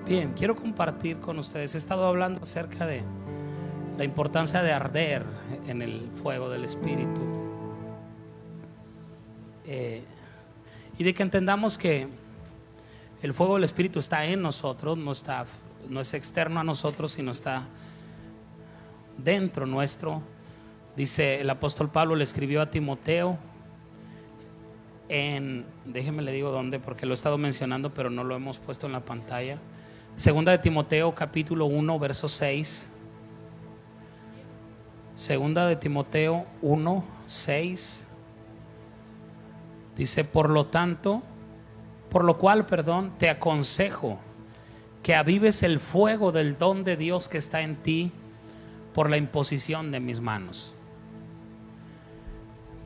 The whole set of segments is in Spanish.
Bien, quiero compartir con ustedes. He estado hablando acerca de la importancia de arder en el fuego del Espíritu, y de que entendamos que el fuego del Espíritu está en nosotros, no es externo a nosotros, sino está dentro nuestro. Dice el apóstol Pablo, le escribió a Timoteo déjeme le digo dónde, porque lo he estado mencionando pero no lo hemos puesto en la pantalla. Segunda de Timoteo capítulo 1 verso 6. Segunda de Timoteo 1, 6. Dice: por lo cual, te aconsejo que avives el fuego del don de Dios que está en ti por la imposición de mis manos.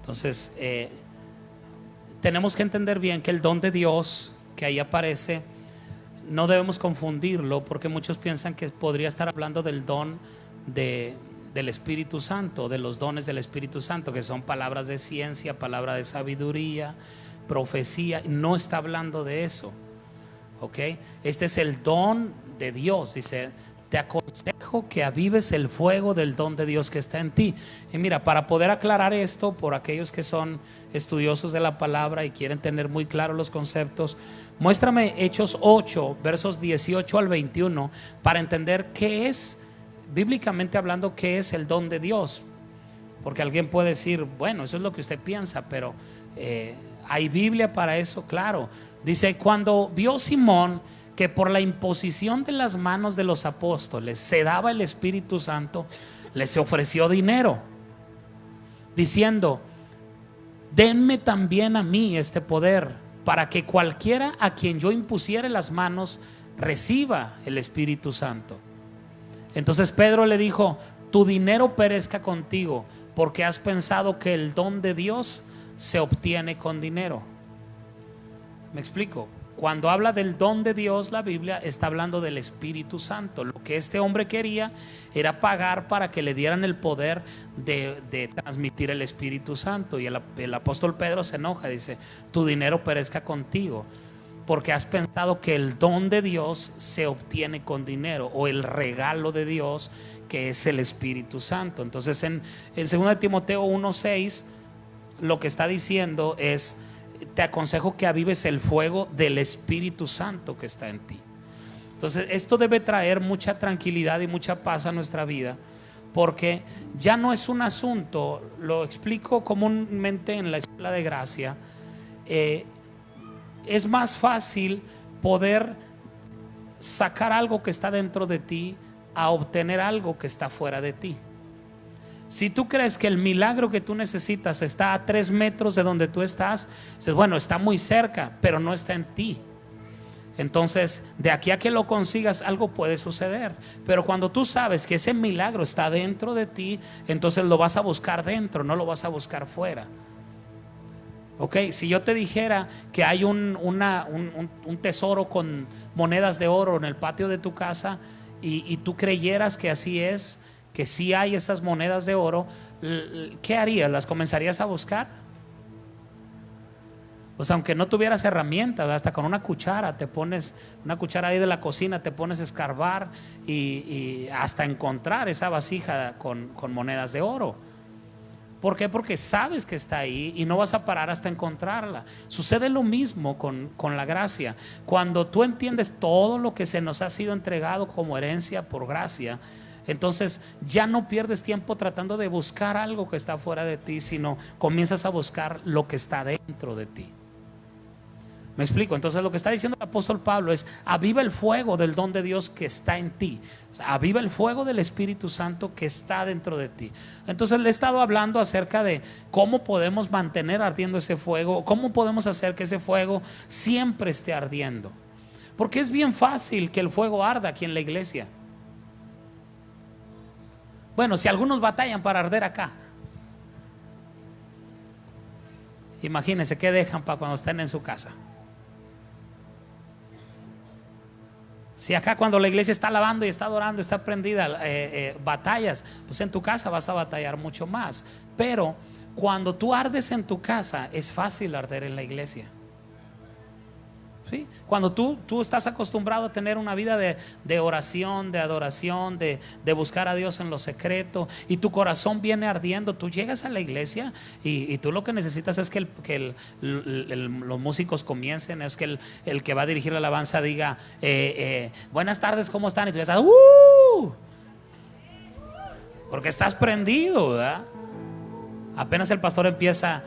Entonces, tenemos que entender bien que el don de Dios que ahí aparece, no debemos confundirlo, porque muchos piensan que podría estar hablando del don del Espíritu Santo, de los dones del Espíritu Santo, que son palabras de ciencia, palabra de sabiduría, profecía. No está hablando de eso, ¿ok? Este es el don de Dios. Dice: te aconsejo que avives el fuego del don de Dios que está en ti. Y mira, para poder aclarar esto, por aquellos que son estudiosos de la palabra y quieren tener muy claros los conceptos, muéstrame Hechos 8, versos 18 al 21, para entender qué es, bíblicamente hablando, qué es el don de Dios. Porque alguien puede decir: bueno, eso es lo que usted piensa, pero ¿hay Biblia para eso? Claro. Dice: cuando vio Simón que por la imposición de las manos de los apóstoles se daba el Espíritu Santo, les ofreció dinero, diciendo: denme también a mí este poder, para que cualquiera a quien yo impusiere las manos reciba el Espíritu Santo. Entonces Pedro le dijo: tu dinero perezca contigo, porque has pensado que el don de Dios se obtiene con dinero. ¿Me explico? Cuando habla del don de Dios, la Biblia está hablando del Espíritu Santo. Lo que este hombre quería era pagar para que le dieran el poder de transmitir el Espíritu Santo. Y el apóstol Pedro se enoja, dice: tu dinero perezca contigo, porque has pensado que el don de Dios se obtiene con dinero, o el regalo de Dios, que es el Espíritu Santo. Entonces en 2 Timoteo 1:6 lo que está diciendo es: te aconsejo que avives el fuego del Espíritu Santo que está en ti. Entonces esto debe traer mucha tranquilidad y mucha paz a nuestra vida, porque ya no es un asunto, lo explico comúnmente en la escuela de gracia, es más fácil poder sacar algo que está dentro de ti a obtener algo que está fuera de ti. Si tú crees que el milagro que tú necesitas está a 3 metros de donde tú estás, dices: bueno, está muy cerca, pero no está en ti. Entonces, de aquí a que lo consigas, algo puede suceder. Pero cuando tú sabes que ese milagro está dentro de ti, entonces lo vas a buscar dentro, no lo vas a buscar fuera. Ok, si yo te dijera que hay un tesoro con monedas de oro en el patio de tu casa, y tú creyeras que así es, que sí hay esas monedas de oro, ¿qué harías? ¿Las comenzarías a buscar? Pues aunque no tuvieras herramientas, hasta con una cuchara, te pones una cuchara ahí de la cocina, te pones a escarbar y hasta encontrar esa vasija con monedas de oro. ¿Por qué? Porque sabes que está ahí y no vas a parar hasta encontrarla. Sucede lo mismo con la gracia. Cuando tú entiendes todo lo que se nos ha sido entregado como herencia por gracia, entonces ya no pierdes tiempo tratando de buscar algo que está fuera de ti, sino comienzas a buscar lo que está dentro de ti. ¿Me explico? Entonces lo que está diciendo el apóstol Pablo es: aviva el fuego del don de Dios que está en ti. O sea, aviva el fuego del Espíritu Santo que está dentro de ti. Entonces le he estado hablando acerca de cómo podemos mantener ardiendo ese fuego, cómo podemos hacer que ese fuego siempre esté ardiendo. Porque es bien fácil que el fuego arda aquí en la iglesia. Bueno, si algunos batallan para arder acá, imagínense qué dejan para cuando estén en su casa. Si acá cuando la iglesia está alabando y está adorando, está prendida, batallas, pues en tu casa vas a batallar mucho más. Pero cuando tú ardes en tu casa, es fácil arder en la iglesia. ¿sí? Cuando tú estás acostumbrado a tener una vida de oración, de adoración, de buscar a Dios en lo secreto, y tu corazón viene ardiendo, tú llegas a la iglesia y tú lo que necesitas es que los músicos comiencen, es que el que va a dirigir la alabanza diga, buenas tardes, ¿cómo están? Y tú dices, porque estás prendido, ¿verdad? Apenas el pastor empieza,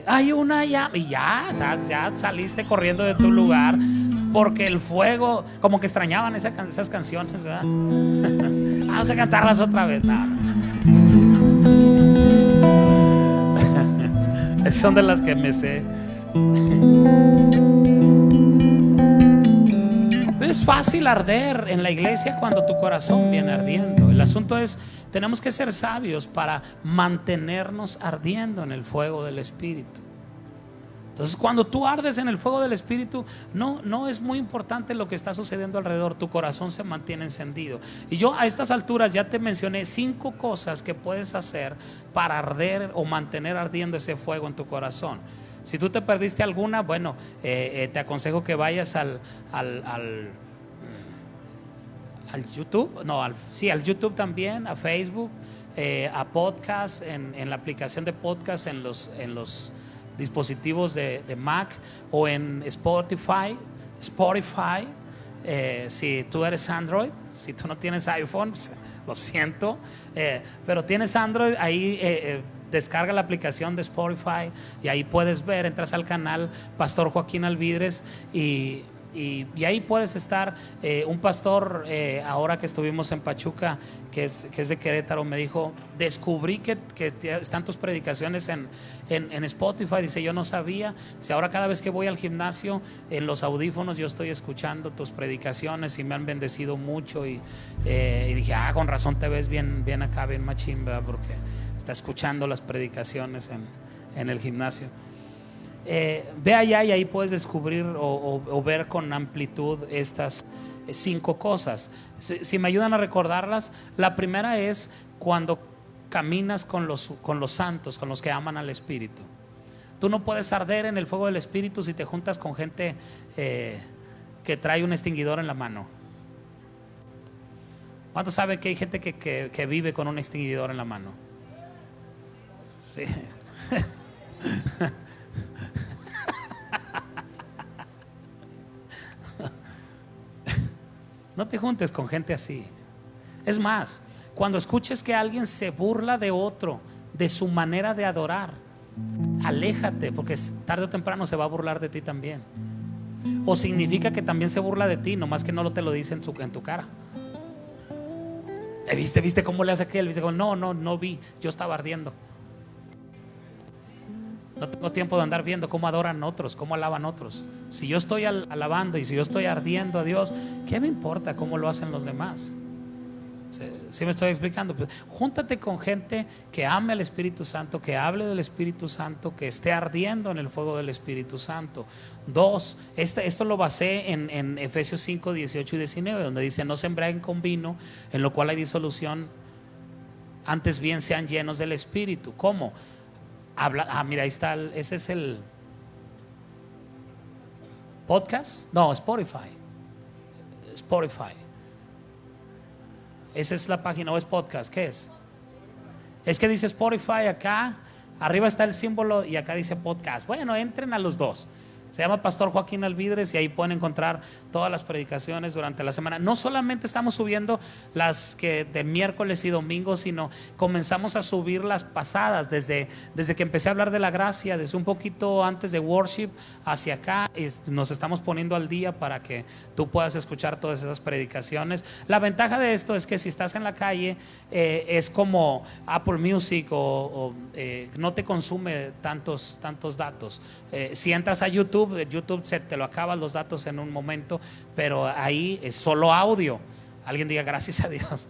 hay una llama, y ya saliste corriendo de tu lugar, porque el fuego, como que extrañaban esas canciones, ¿verdad? Vamos a cantarlas otra vez. No. Son de las que me sé. Es fácil arder en la iglesia cuando tu corazón viene ardiendo. El asunto es, tenemos que ser sabios para mantenernos ardiendo en el fuego del Espíritu. Entonces, cuando tú ardes en el fuego del Espíritu, no es muy importante lo que está sucediendo alrededor, tu corazón se mantiene encendido. Y yo a estas alturas ya te mencioné 5 cosas que puedes hacer para arder o mantener ardiendo ese fuego en tu corazón. Si tú te perdiste alguna, bueno, te aconsejo que vayas al YouTube, al YouTube también, a Facebook, a podcast, en la aplicación de podcast en los dispositivos de Mac, o en Spotify, si tú eres Android. Si tú no tienes iPhone, lo siento, pero tienes Android, ahí descarga la aplicación de Spotify y ahí puedes ver, entras al canal Pastor Joaquín Alvidres y ahí puedes estar. Un pastor, ahora que estuvimos en Pachuca, que es de Querétaro, me dijo, descubrí que están tus predicaciones en Spotify. Dice, yo no sabía. Dice, ahora cada vez que voy al gimnasio, en los audífonos yo estoy escuchando tus predicaciones y me han bendecido mucho. Y dije, con razón te ves bien acá, bien machín, ¿verdad? Porque está escuchando las predicaciones en el gimnasio. Ve allá y ahí puedes descubrir o ver con amplitud estas 5 cosas. Si me ayudan a recordarlas, la primera es cuando caminas con los santos, con los que aman al Espíritu. Tú no puedes arder en el fuego del Espíritu si te juntas con gente que trae un extinguidor en la mano. ¿Cuántos saben que hay gente que vive con un extinguidor en la mano? Sí. No te juntes con gente así. Es más, cuando escuches que alguien se burla de otro, de su manera de adorar, aléjate, porque tarde o temprano se va a burlar de ti también. O significa que también se burla de ti, nomás que no te lo dice en tu cara. ¿Viste cómo le hace aquel? ¿Viste cómo? No vi, yo estaba ardiendo. No tengo tiempo de andar viendo cómo adoran otros, cómo alaban otros. Si yo estoy alabando y si yo estoy ardiendo a Dios, ¿qué me importa cómo lo hacen los demás? ¿Sí me estoy explicando? Pues, júntate con gente que ame al Espíritu Santo, que hable del Espíritu Santo, que esté ardiendo en el fuego del Espíritu Santo. 2, esto lo basé en Efesios 5, 18 y 19, donde dice, no se embriaguen con vino, en lo cual hay disolución, antes bien sean llenos del Espíritu. ¿Cómo? Mira, ahí está, ese es el podcast, Spotify. Esa es la página, o es podcast, ¿qué es? Es que dice Spotify acá, arriba está el símbolo y acá dice podcast. Bueno, entren a los dos. Se llama Pastor Joaquín Alvidres y ahí pueden encontrar todas las predicaciones durante la semana. No solamente estamos subiendo las que de miércoles y domingo, sino comenzamos a subir las pasadas desde que empecé a hablar de la gracia, desde un poquito antes de worship hacia acá. Nos estamos poniendo al día para que tú puedas escuchar todas esas predicaciones. La ventaja de esto es que si estás en la calle, es como Apple Music o no te consume tantos datos. Si entras a YouTube se te lo acaba los datos en un momento, pero ahí es solo audio. Alguien diga gracias a Dios.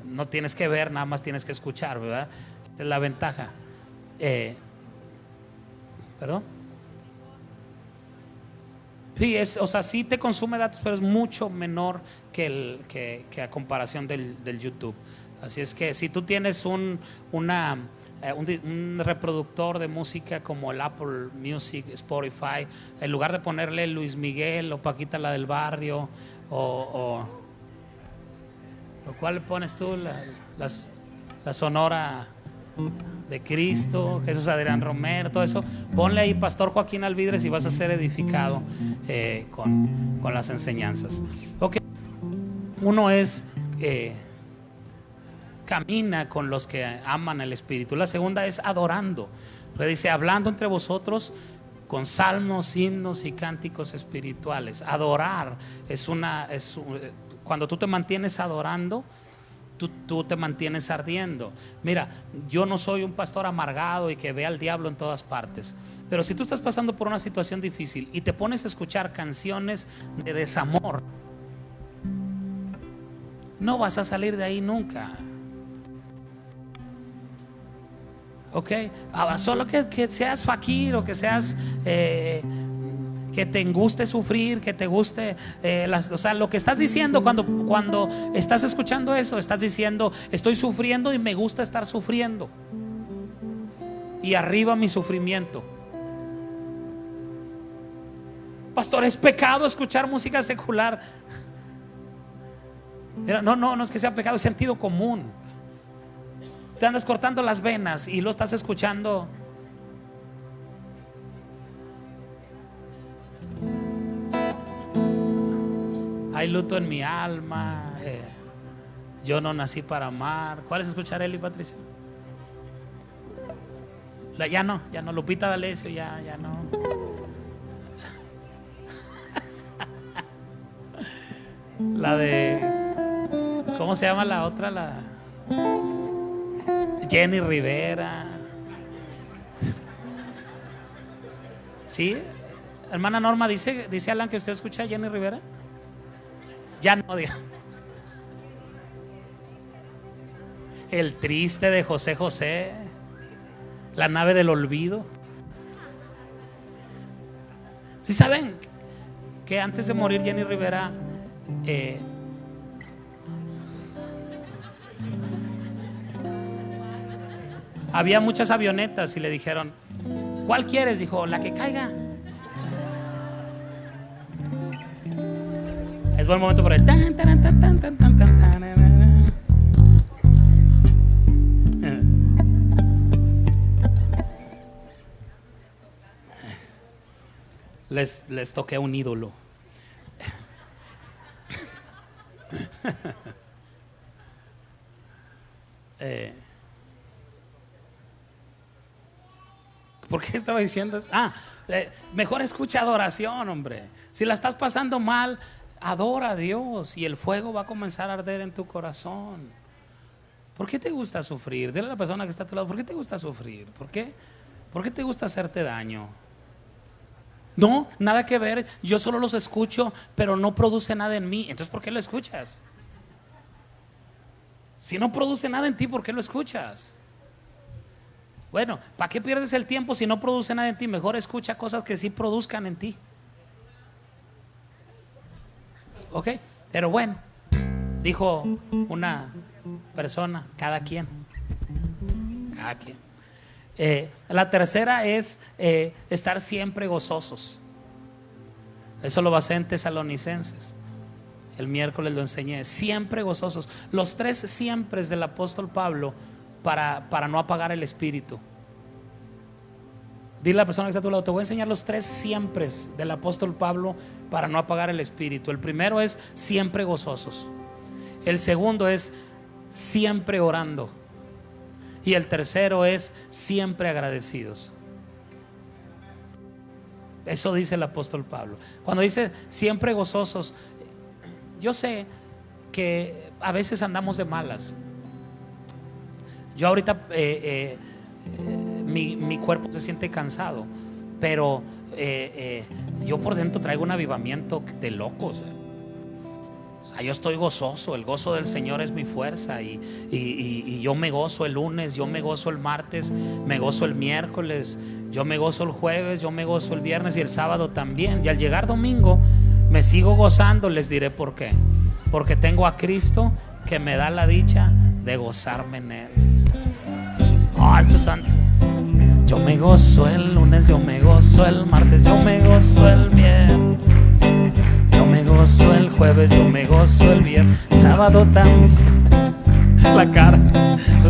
No tienes que ver, nada más tienes que escuchar, ¿verdad? Esta es la ventaja. ¿Perdón? Sí, sí te consume datos, pero es mucho menor que a comparación del YouTube. Así es que si tú tienes una un reproductor de música como el Apple Music, Spotify, en lugar de ponerle Luis Miguel o Paquita la del Barrio o ¿cuál le pones tú? La Sonora de Cristo, Jesús Adrián Romero, todo eso, ponle ahí Pastor Joaquín Alvidres y vas a ser edificado con las enseñanzas. Ok, uno es camina con los que aman el Espíritu. La segunda es adorando. Le dice, hablando entre vosotros con salmos, himnos y cánticos espirituales. Adorar cuando tú te mantienes adorando, tú te mantienes ardiendo. Mira, yo no soy un pastor amargado y que ve al diablo en todas partes, pero si tú estás pasando por una situación difícil y te pones a escuchar canciones de desamor, no vas a salir de ahí nunca. Ok, solo que seas fakir o que seas que te guste sufrir, que te guste o sea, lo que estás diciendo cuando estás escuchando eso, estás diciendo, estoy sufriendo y me gusta estar sufriendo, y arriba mi sufrimiento. Pastor, ¿es pecado escuchar música secular? No es que sea pecado, es sentido común. Te andas cortando las venas y lo estás escuchando. Hay luto en mi alma, yo no nací para amar. ¿Cuál es escuchar, Eli, Patricia? Ya no, Lupita D'Alessio, ya no. La de, ¿cómo se llama la otra? La Jenny Rivera. ¿Sí? Hermana Norma, dice Alan que usted escucha a Jenny Rivera. Ya no, diga. El triste de José José, La nave del olvido. ¿Sí saben que antes de morir Jenny Rivera había muchas avionetas y le dijeron, ¿cuál quieres? Dijo, la que caiga. Es buen momento por el tan, tan, tan, tan, tan, tan, tan, tan. Les toqué un ídolo. ¿Por qué estaba diciendo eso? Mejor escucha adoración, hombre. Si la estás pasando mal, adora a Dios y el fuego va a comenzar a arder en tu corazón. ¿Por qué te gusta sufrir? Dile a la persona que está a tu lado, ¿por qué te gusta sufrir? ¿Por qué te gusta hacerte daño? No, nada que ver, yo solo los escucho, pero no produce nada en mí. Entonces, ¿por qué lo escuchas? Si no produce nada en ti, ¿por qué lo escuchas? Bueno, ¿para qué pierdes el tiempo si no produce nada en ti? Mejor escucha cosas que sí produzcan en ti. Ok, pero bueno, dijo una persona, cada quien. La tercera es estar siempre gozosos. Eso lo basé en Tesalonicenses. El miércoles lo enseñé. Siempre gozosos. Los 3 siempres del apóstol Pablo para no apagar el espíritu. Dile a la persona que está a tu lado, te voy a enseñar los 3 siempres del apóstol Pablo para no apagar el espíritu. El primero es siempre gozosos. El segundo es siempre orando. Y el tercero es siempre agradecidos. Eso dice el apóstol Pablo. Cuando dice siempre gozosos, yo sé que a veces andamos de malas. Yo ahorita mi cuerpo se siente cansado, pero yo por dentro traigo un avivamiento de locos. O sea, yo estoy gozoso, el gozo del Señor es mi fuerza y yo me gozo el lunes, yo me gozo el martes, me gozo el miércoles, yo me gozo el jueves, yo me gozo el viernes y el sábado también. Y al llegar domingo me sigo gozando. Les diré por qué. Porque tengo a Cristo que me da la dicha de gozarme en Él. Oh, esto es santo. Yo me gozo el lunes, yo me gozo el martes, yo me gozo el miércoles, yo me gozo el jueves, yo me gozo el viernes, sábado también. La cara,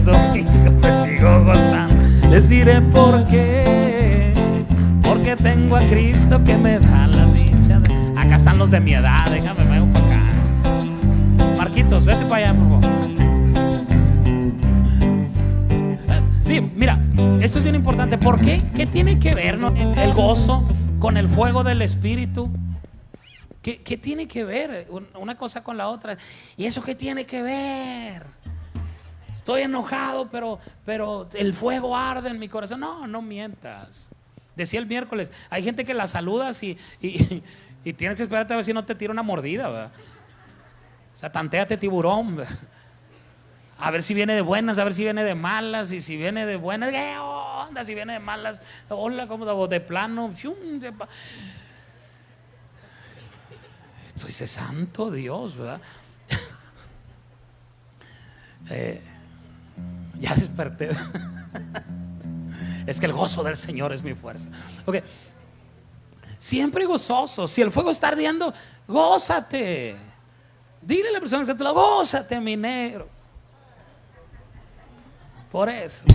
domingo me sigo gozando. Les diré por qué. Porque tengo a Cristo que me da la dicha de... Acá están los de mi edad, déjame, me voy para acá. Marquitos, vete para allá, por favor. Sí, mira, esto es bien importante. ¿Por qué? ¿Qué tiene que ver, no, el gozo con el fuego del Espíritu? ¿Qué tiene que ver una cosa con la otra? ¿Y eso qué tiene que ver? Estoy enojado, pero el fuego arde en mi corazón. No, no mientas. Decía el miércoles, hay gente que la saludas y tienes que esperarte a ver si no te tira una mordida, ¿verdad? O sea, tantéate, tiburón, ¿verdad? A ver si viene de buenas, a ver si viene de malas. Y si viene de buenas, ¿qué onda? Si viene de malas, hola, ¿cómo de plano? Tú dices, santo Dios, ¿verdad? Ya desperté. Es que el gozo del Señor es mi fuerza. Okay. Siempre gozoso. Si el fuego está ardiendo, gózate. Dile a la persona que está a tu lado, gózate, mi negro. Por eso.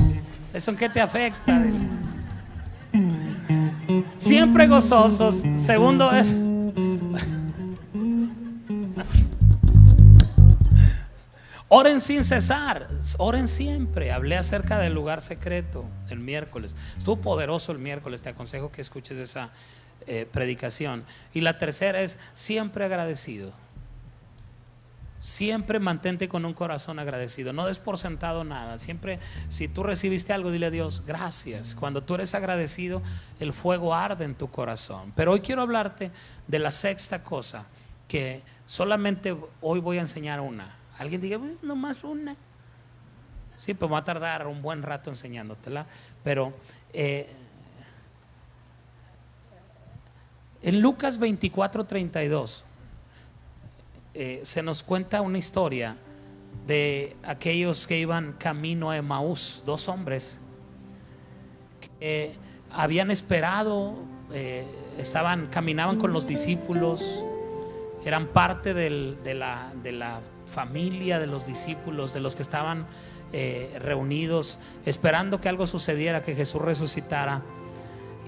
¿Eso en qué te afecta? Siempre gozosos. Segundo es, oren sin cesar, oren siempre. Hablé acerca del lugar secreto el miércoles. Estuvo poderoso el miércoles. Te aconsejo que escuches esa predicación. Y la tercera es siempre agradecido. Siempre mantente con un corazón agradecido. No des por sentado nada. Siempre, si tú recibiste algo, dile a Dios gracias. Cuando tú eres agradecido, el fuego arde en tu corazón. Pero hoy quiero hablarte de la sexta cosa, que solamente hoy voy a enseñar una. Alguien diga, nomás una. Sí, pues va a tardar un buen rato enseñándotela. Pero en Lucas 24:32 se nos cuenta una historia de aquellos que iban camino a Emaús. Dos hombres que habían esperado, caminaban con los discípulos, eran parte de la familia de los discípulos, de los que estaban reunidos, esperando que algo sucediera, que Jesús resucitara.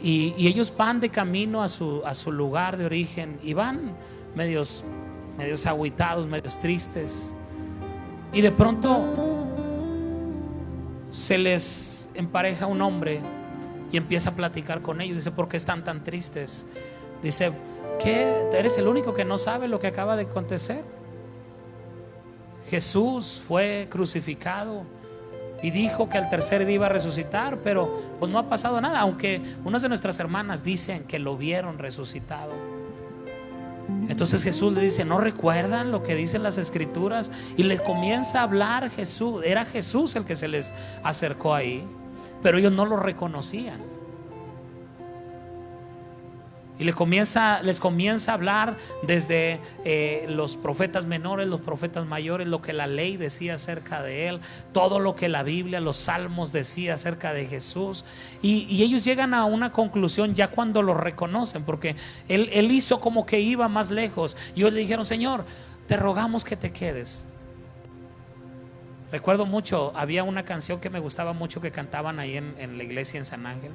Y ellos van de camino a su lugar de origen y van medios agüitados, medios tristes. Y de pronto se les empareja un hombre y empieza a platicar con ellos. Dice, ¿por qué están tan tristes? Dice, ¿qué? ¿Eres el único que no sabe lo que acaba de acontecer? Jesús fue crucificado y dijo que al tercer día iba a resucitar, pero pues no ha pasado nada, aunque unas de nuestras hermanas dicen que lo vieron resucitado. Entonces Jesús le dice, ¿no recuerdan lo que dicen las escrituras? Y les comienza a hablar Jesús. Era Jesús el que se les acercó ahí, pero ellos no lo reconocían. Y les comienza a hablar desde los profetas menores, los profetas mayores, lo que la ley decía acerca de él, todo lo que la Biblia, los salmos decía acerca de Jesús. Y ellos llegan a una conclusión ya cuando lo reconocen, porque él hizo como que iba más lejos. Y ellos le dijeron, Señor, te rogamos que te quedes. Recuerdo mucho, había una canción que me gustaba mucho que cantaban ahí en la iglesia en San Ángel,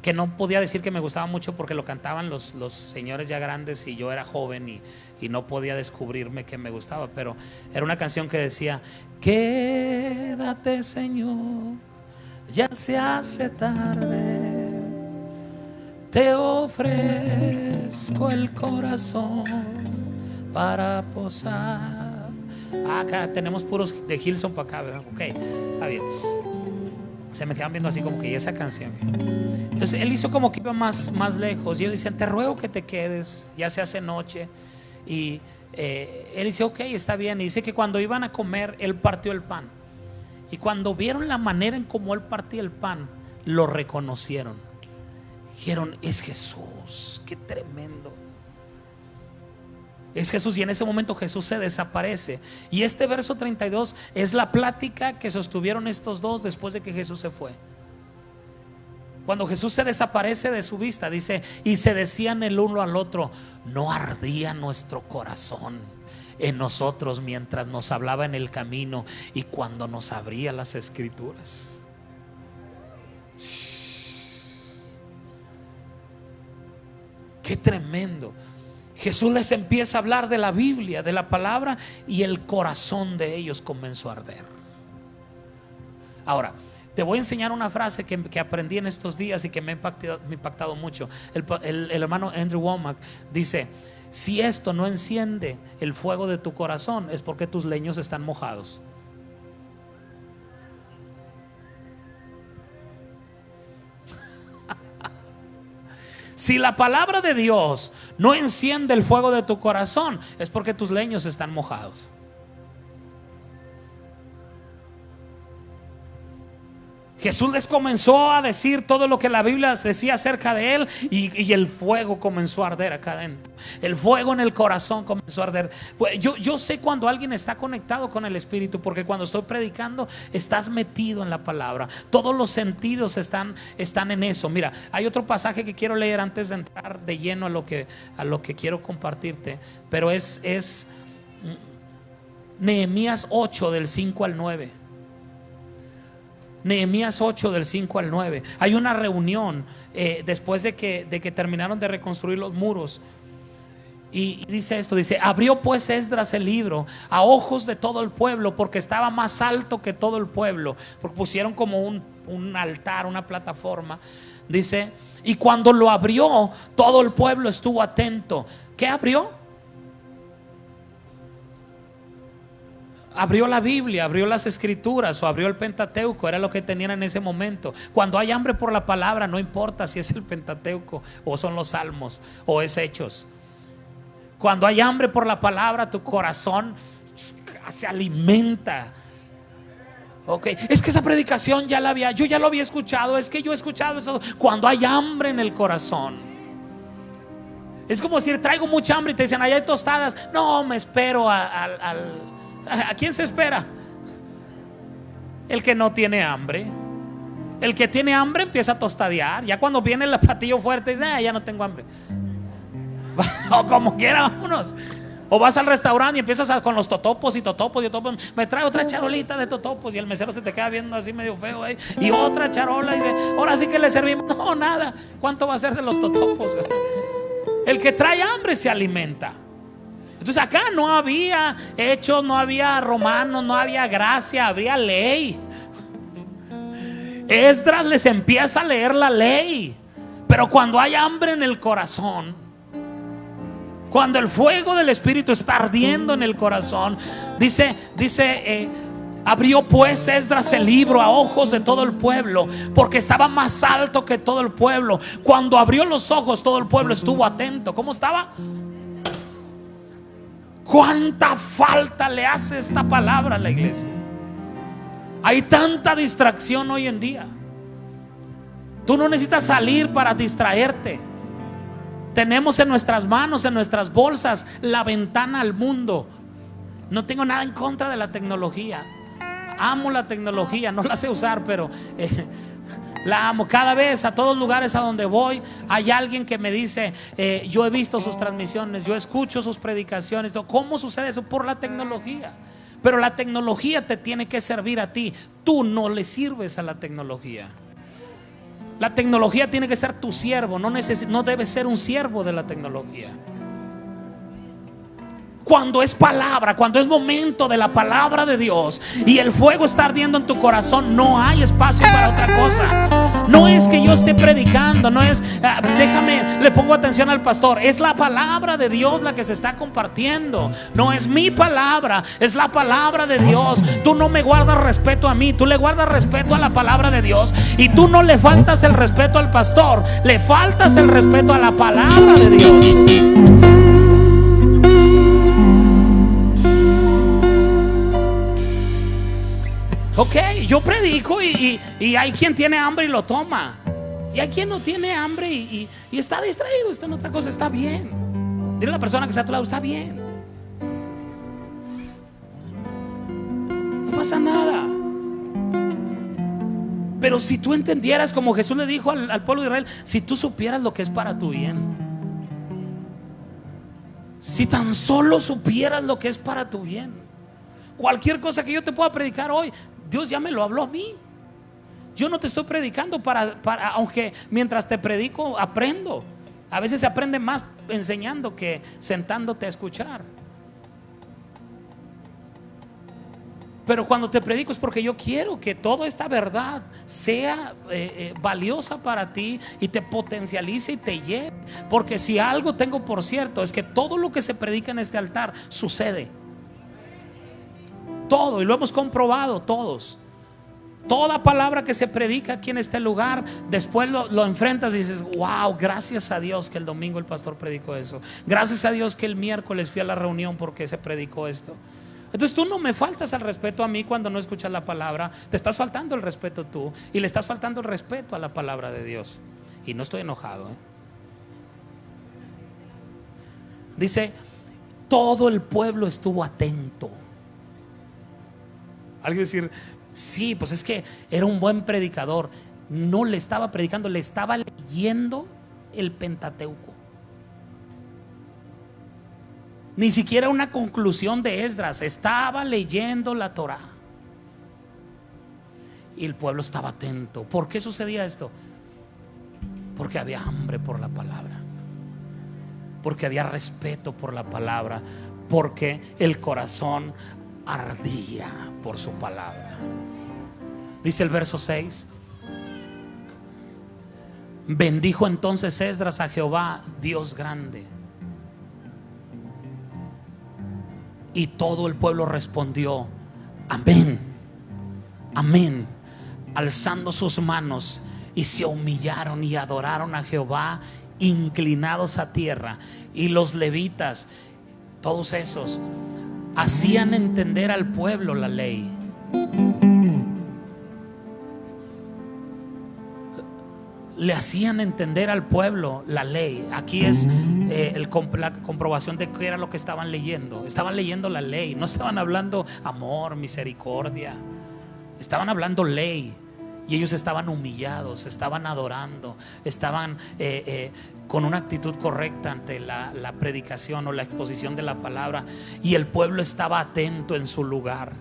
que no podía decir que me gustaba mucho porque lo cantaban los señores ya grandes y yo era joven y no podía descubrirme que me gustaba, pero era una canción que decía, quédate Señor, ya se hace tarde, te ofrezco el corazón para posar. Acá tenemos puros de Gilson para acá, ¿verdad? Ok, está bien. Se me quedan viendo así como que, ¿y esa canción? Entonces él hizo como que iba más lejos. Y ellos decían, te ruego que te quedes, ya se hace noche. Y él dice, ok, está bien. Y dice que cuando iban a comer, él partió el pan. Y cuando vieron la manera en cómo él partía el pan, lo reconocieron. Dijeron, es Jesús, qué tremendo. Es Jesús, y en ese momento Jesús se desaparece. Y este verso 32 es la plática que sostuvieron estos dos después de que Jesús se fue. Cuando Jesús se desaparece de su vista, dice, y se decían el uno al otro: ¿no ardía nuestro corazón en nosotros mientras nos hablaba en el camino y cuando nos abría las escrituras? Qué tremendo. Jesús les empieza a hablar de la Biblia, de la palabra, y el corazón de ellos comenzó a arder. Ahora, te voy a enseñar una frase que aprendí en estos días y que me ha impactado mucho. El hermano Andrew Wommack dice: si esto no enciende el fuego de tu corazón, es porque tus leños están mojados. Si la palabra de Dios no enciende el fuego de tu corazón, es porque tus leños están mojados. Jesús les comenzó a decir todo lo que la Biblia decía acerca de él, y el fuego comenzó a arder acá adentro. El fuego en el corazón comenzó a arder. Pues yo sé cuando alguien está conectado con el Espíritu, porque cuando estoy predicando estás metido en la palabra. Todos los sentidos están en eso. Mira, hay otro pasaje que quiero leer antes de entrar de lleno a lo que quiero compartirte, pero es Nehemías 8 del 5 al 9. Nehemías 8 del 5 al 9. Hay una reunión después de que terminaron de reconstruir los muros, y dice esto, dice: abrió pues Esdras el libro a ojos de todo el pueblo, porque estaba más alto que todo el pueblo, porque pusieron como un altar, una plataforma. Dice: y cuando lo abrió, todo el pueblo estuvo atento. ¿Qué abrió? Abrió la Biblia, abrió las escrituras, o abrió el Pentateuco. Era lo que tenían en ese momento. Cuando hay hambre por la palabra, no importa si es el Pentateuco o son los Salmos o es Hechos. Cuando hay hambre por la palabra, tu corazón se alimenta. Okay. Es que esa predicación yo ya lo había escuchado. Es que yo he escuchado eso. Cuando hay hambre en el corazón, es como decir: traigo mucha hambre, y te dicen: allá hay tostadas. No, me espero ¿a quién se espera? El que no tiene hambre. El que tiene hambre empieza a tostadear. Ya cuando viene el platillo fuerte, dice: ya no tengo hambre. O como quiera, vámonos. O vas al restaurante y empiezas con los totopos y totopos y totopos. Me trae otra charolita de totopos, y el mesero se te queda viendo así medio feo, ¿eh? Y otra charola, y dice: ahora sí que le servimos. No, nada. ¿Cuánto va a ser de los totopos? El que trae hambre se alimenta. Entonces acá no había hechos, no había romanos, no había gracia, había ley. Esdras les empieza a leer la ley. Pero cuando hay hambre en el corazón, cuando el fuego del Espíritu está ardiendo en el corazón, dice abrió pues Esdras el libro a ojos de todo el pueblo, porque estaba más alto que todo el pueblo. Cuando abrió los ojos, todo el pueblo estuvo atento. ¿Cómo estaba? ¿Cuánta falta le hace esta palabra a la iglesia? Hay tanta distracción hoy en día. Tú no necesitas salir para distraerte. Tenemos en nuestras manos, en nuestras bolsas, la ventana al mundo. No tengo nada en contra de la tecnología. Amo la tecnología, no la sé usar, pero la amo. Cada vez, a todos lugares a donde voy, hay alguien que me dice: yo he visto sus transmisiones, yo escucho sus predicaciones. ¿Cómo sucede eso? Por la tecnología. Pero la tecnología te tiene que servir a ti. Tú no le sirves a la tecnología. La tecnología tiene que ser tu siervo. No debes ser un siervo de la tecnología. Cuando es palabra, cuando es momento de la palabra de Dios y el fuego está ardiendo en tu corazón, no hay espacio para otra cosa. No es que yo esté predicando, no es le pongo atención al pastor. Es la palabra de Dios la que se está compartiendo. No es mi palabra, es la palabra de Dios. Tú no me guardas respeto a mí, tú le guardas respeto a la palabra de Dios. Y tú no le faltas el respeto al pastor, le faltas el respeto a la palabra de Dios. Ok, yo predico y hay quien tiene hambre y lo toma. Y hay quien no tiene hambre y está distraído, está en otra cosa. Está bien. Dile a la persona que está a tu lado: está bien. pasa nada. Pero si tú entendieras, como Jesús le dijo al pueblo de Israel, si tú supieras lo que es para tu bien, si tan solo supieras lo que es para tu bien, cualquier cosa que yo te pueda predicar hoy, Dios ya me lo habló a mí. Yo no te estoy predicando para aunque mientras te predico aprendo. A veces se aprende más enseñando que sentándote a escuchar. Pero cuando te predico es porque yo quiero que toda esta verdad sea valiosa para ti y te potencialice y te lleve. Porque si algo tengo por cierto es que todo lo que se predica en este altar sucede. Todo, y lo hemos comprobado todos. Toda palabra que se predica aquí en este lugar, después lo enfrentas y dices: wow, gracias a Dios que el domingo el pastor predicó eso. Gracias a Dios que el miércoles fui a la reunión porque se predicó esto. Entonces tú no me faltas al respeto a mí cuando no escuchas la palabra. Te estás faltando el respeto tú, y le estás faltando el respeto a la palabra de Dios. Y no estoy enojado, Dice: todo el pueblo estuvo atento. Alguien decir: sí, pues es que era un buen predicador. No le estaba predicando, le estaba leyendo el Pentateuco. Ni siquiera una conclusión de Esdras, estaba leyendo la Torá. Y el pueblo estaba atento. ¿Por qué sucedía esto? Porque había hambre por la palabra, porque había respeto por la palabra, porque el corazón ardía por su palabra. Dice el verso 6: bendijo entonces Esdras a Jehová, Dios grande. Y todo el pueblo respondió: amén, amén, alzando sus manos, y se humillaron y adoraron a Jehová, inclinados a tierra. Y los levitas, todos esos, hacían entender al pueblo la ley. Le hacían entender al pueblo la ley. Aquí es la comprobación de qué era lo que estaban leyendo. Estaban leyendo la ley. No estaban hablando amor, misericordia. Estaban hablando ley. Y ellos estaban humillados, estaban adorando, estaban con una actitud correcta ante la predicación o la exposición de la palabra. Y el pueblo estaba atento en su lugar.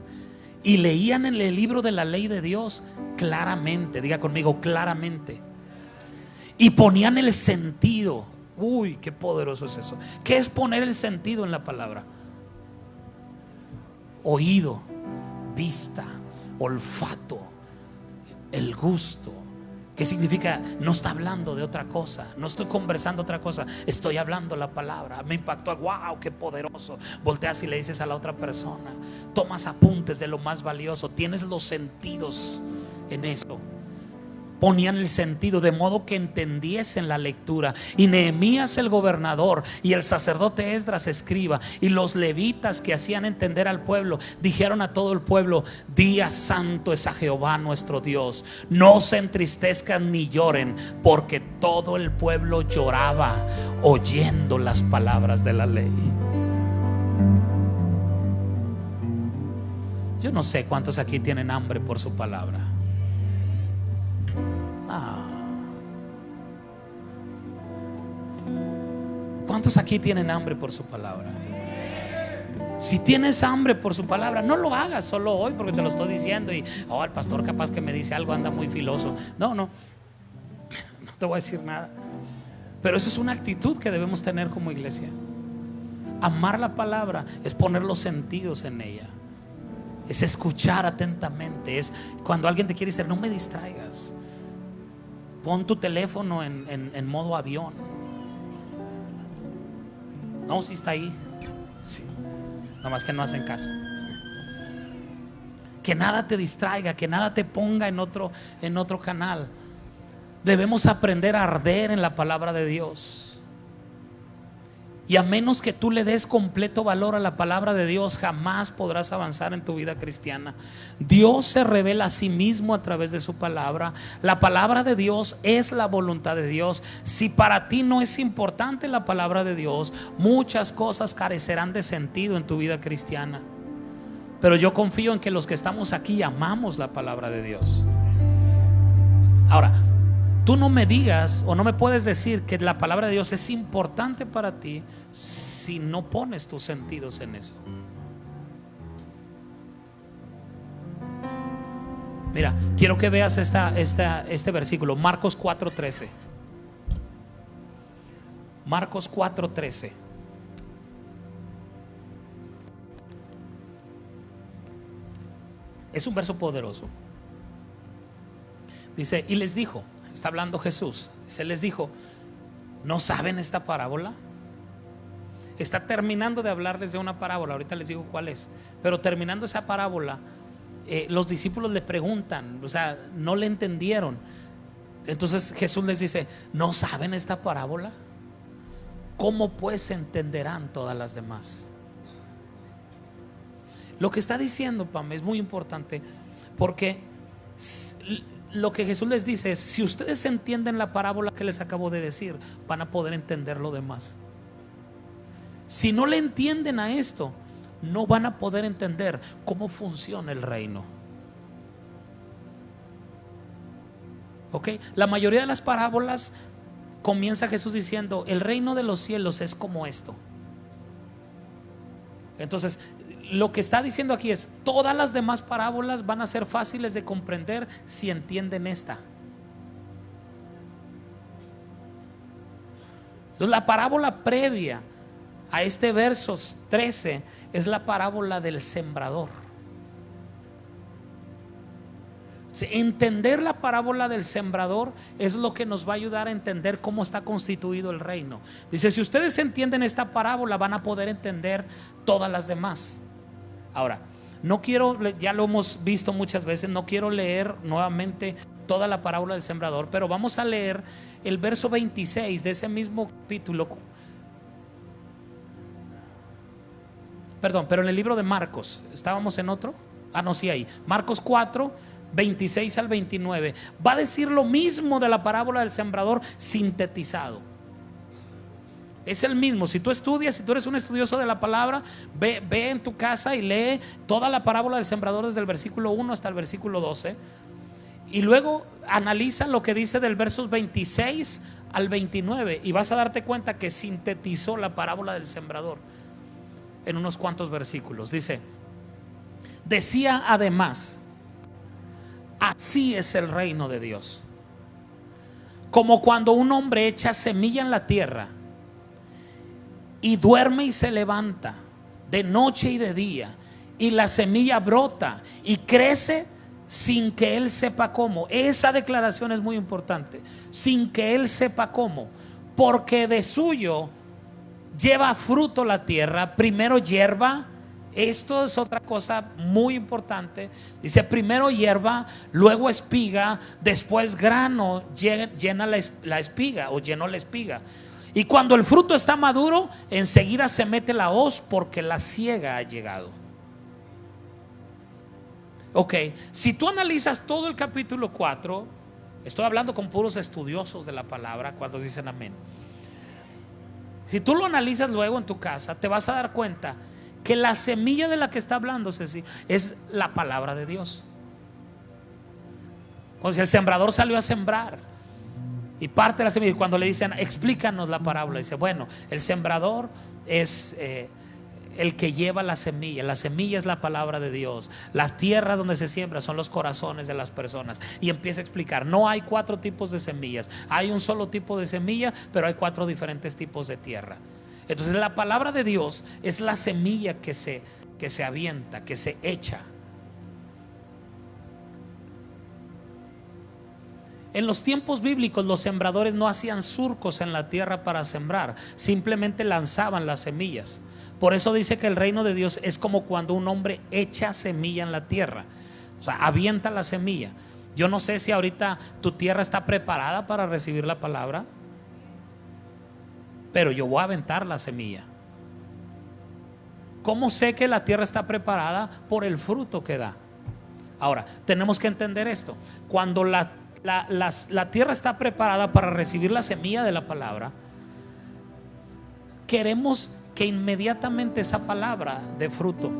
Y leían en el libro de la ley de Dios claramente. Diga conmigo: claramente. Y ponían el sentido. Uy, qué poderoso es eso. ¿Qué es poner el sentido en la palabra? Oído, vista, olfato, el gusto. ¿Qué significa? No está hablando de otra cosa, no estoy conversando otra cosa, estoy hablando la palabra. Me impactó: wow, qué poderoso. Volteas y le dices a la otra persona, tomas apuntes de lo más valioso, tienes los sentidos en eso. Ponían el sentido de modo que entendiesen la lectura. Y Nehemías el gobernador y el sacerdote Esdras escriba y los levitas que hacían entender al pueblo dijeron a todo el pueblo: día santo es a Jehová nuestro Dios, no se entristezcan ni lloren. Porque todo el pueblo lloraba oyendo las palabras de la ley. Yo no sé cuántos aquí tienen hambre por su palabra. ¿Cuántos aquí tienen hambre por su palabra? Si tienes hambre por su palabra, no lo hagas solo hoy porque te lo estoy diciendo y el pastor capaz que me dice algo, anda muy filoso. No te voy a decir nada. Pero eso es una actitud que debemos tener como iglesia. Amar la palabra es poner los sentidos en ella, es escuchar atentamente, es cuando alguien te quiere decir: no me distraigas, pon tu teléfono en modo avión. No, si está ahí, sí, nomás que no hacen caso. Que nada te distraiga, que nada te ponga en otro canal. Debemos aprender a arder en la palabra de Dios. Y a menos que tú le des completo valor a la palabra de Dios, jamás podrás avanzar en tu vida cristiana. Dios se revela a sí mismo a través de su palabra. La palabra de Dios es la voluntad de Dios. Si para ti no es importante la palabra de Dios, muchas cosas carecerán de sentido en tu vida cristiana. Pero yo confío en que los que estamos aquí amamos la palabra de Dios. Ahora, tú no me digas o no me puedes decir que la palabra de Dios es importante para ti si no pones tus sentidos en eso. Mira, quiero que veas este versículo, Marcos 4:13. Marcos 4:13. Es un verso poderoso. Dice, y les dijo, está hablando Jesús, se les dijo, ¿no saben esta parábola? Está terminando de hablarles de una parábola, ahorita les digo cuál es, pero terminando esa parábola, los discípulos le preguntan, o sea, no le entendieron. Entonces Jesús les dice, ¿no saben esta parábola? ¿Cómo pues entenderán todas las demás? Lo que está diciendo, Pam, es muy importante, porque lo que Jesús les dice es, si ustedes entienden la parábola que les acabo de decir, van a poder entender lo demás. Si no le entienden a esto, no van a poder entender cómo funciona el reino. ¿Ok? La mayoría de las parábolas comienza Jesús diciendo, el reino de los cielos es como esto. Entonces, lo que está diciendo aquí es, todas las demás parábolas van a ser fáciles de comprender si entienden esta. Entonces, la parábola previa a este verso 13 es la parábola del sembrador. Entender la parábola del sembrador es lo que nos va a ayudar a entender cómo está constituido el reino. Dice, si ustedes entienden esta parábola, van a poder entender todas las demás. Ahora, no quiero, ya lo hemos visto muchas veces, no quiero leer nuevamente toda la parábola del sembrador, pero vamos a leer el verso 26 de ese mismo capítulo. Perdón, pero en el libro de Marcos, ¿estábamos en otro? No, sí, ahí. Marcos 4, 26 al 29. Va a decir lo mismo de la parábola del sembrador sintetizado. Es el mismo. Si tú estudias, si tú eres un estudioso de la palabra, ve en tu casa y lee toda la parábola del sembrador desde el versículo 1 hasta el versículo 12. Y luego analiza lo que dice del versos 26 al 29 y vas a darte cuenta que sintetizó la parábola del sembrador en unos cuantos versículos. Dice, decía además, así es el reino de Dios, como cuando un hombre echa semilla en la tierra y duerme y se levanta de noche y de día, y la semilla brota y crece sin que él sepa cómo. Esa declaración es muy importante, sin que él sepa cómo, porque de suyo lleva fruto la tierra, primero hierba. Esto es otra cosa muy importante. Dice primero hierba, luego espiga, después grano, llena la espiga o llenó la espiga. Y cuando el fruto está maduro, enseguida se mete la hoz porque la siega ha llegado. Ok, si tú analizas todo el capítulo 4, estoy hablando con puros estudiosos de la palabra, cuando dicen amén. Si tú lo analizas luego en tu casa, te vas a dar cuenta que la semilla de la que está hablando Ceci es la palabra de Dios. Cuando el sembrador salió a sembrar y parte de la semilla, y cuando le dicen explícanos la parábola, dice bueno, el sembrador es el que lleva la semilla es la palabra de Dios, las tierras donde se siembra son los corazones de las personas, y empieza a explicar, no hay 4 tipos de semillas, hay un solo tipo de semilla, pero hay 4 diferentes tipos de tierra. Entonces la palabra de Dios es la semilla que se avienta, que se echa. En los tiempos bíblicos los sembradores no hacían surcos en la tierra para sembrar, simplemente lanzaban las semillas. Por eso dice que el reino de Dios es como cuando un hombre echa semilla en la tierra, o sea, avienta la semilla. Yo no sé si ahorita tu tierra está preparada para recibir la palabra, pero yo voy a aventar la semilla. ¿Cómo sé que la tierra está preparada? Por el fruto que da. Ahora, tenemos que entender esto. Cuando la tierra está preparada para recibir la semilla de la palabra, queremos que inmediatamente esa palabra dé fruto.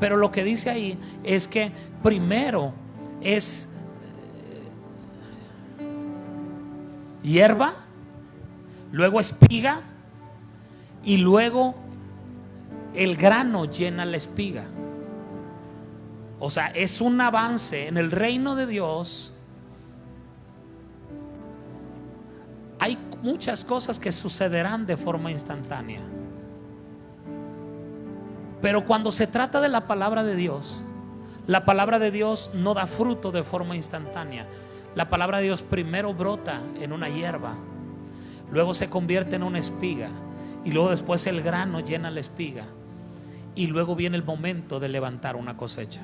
Pero lo que dice ahí es que primero es hierba, luego espiga y luego el grano llena la espiga. O sea, es un avance en el reino de Dios. Hay muchas cosas que sucederán de forma instantánea, pero cuando se trata de la palabra de Dios, la palabra de Dios no da fruto de forma instantánea. La palabra de Dios primero brota en una hierba, luego se convierte en una espiga, y luego después el grano llena la espiga, y luego viene el momento de levantar una cosecha.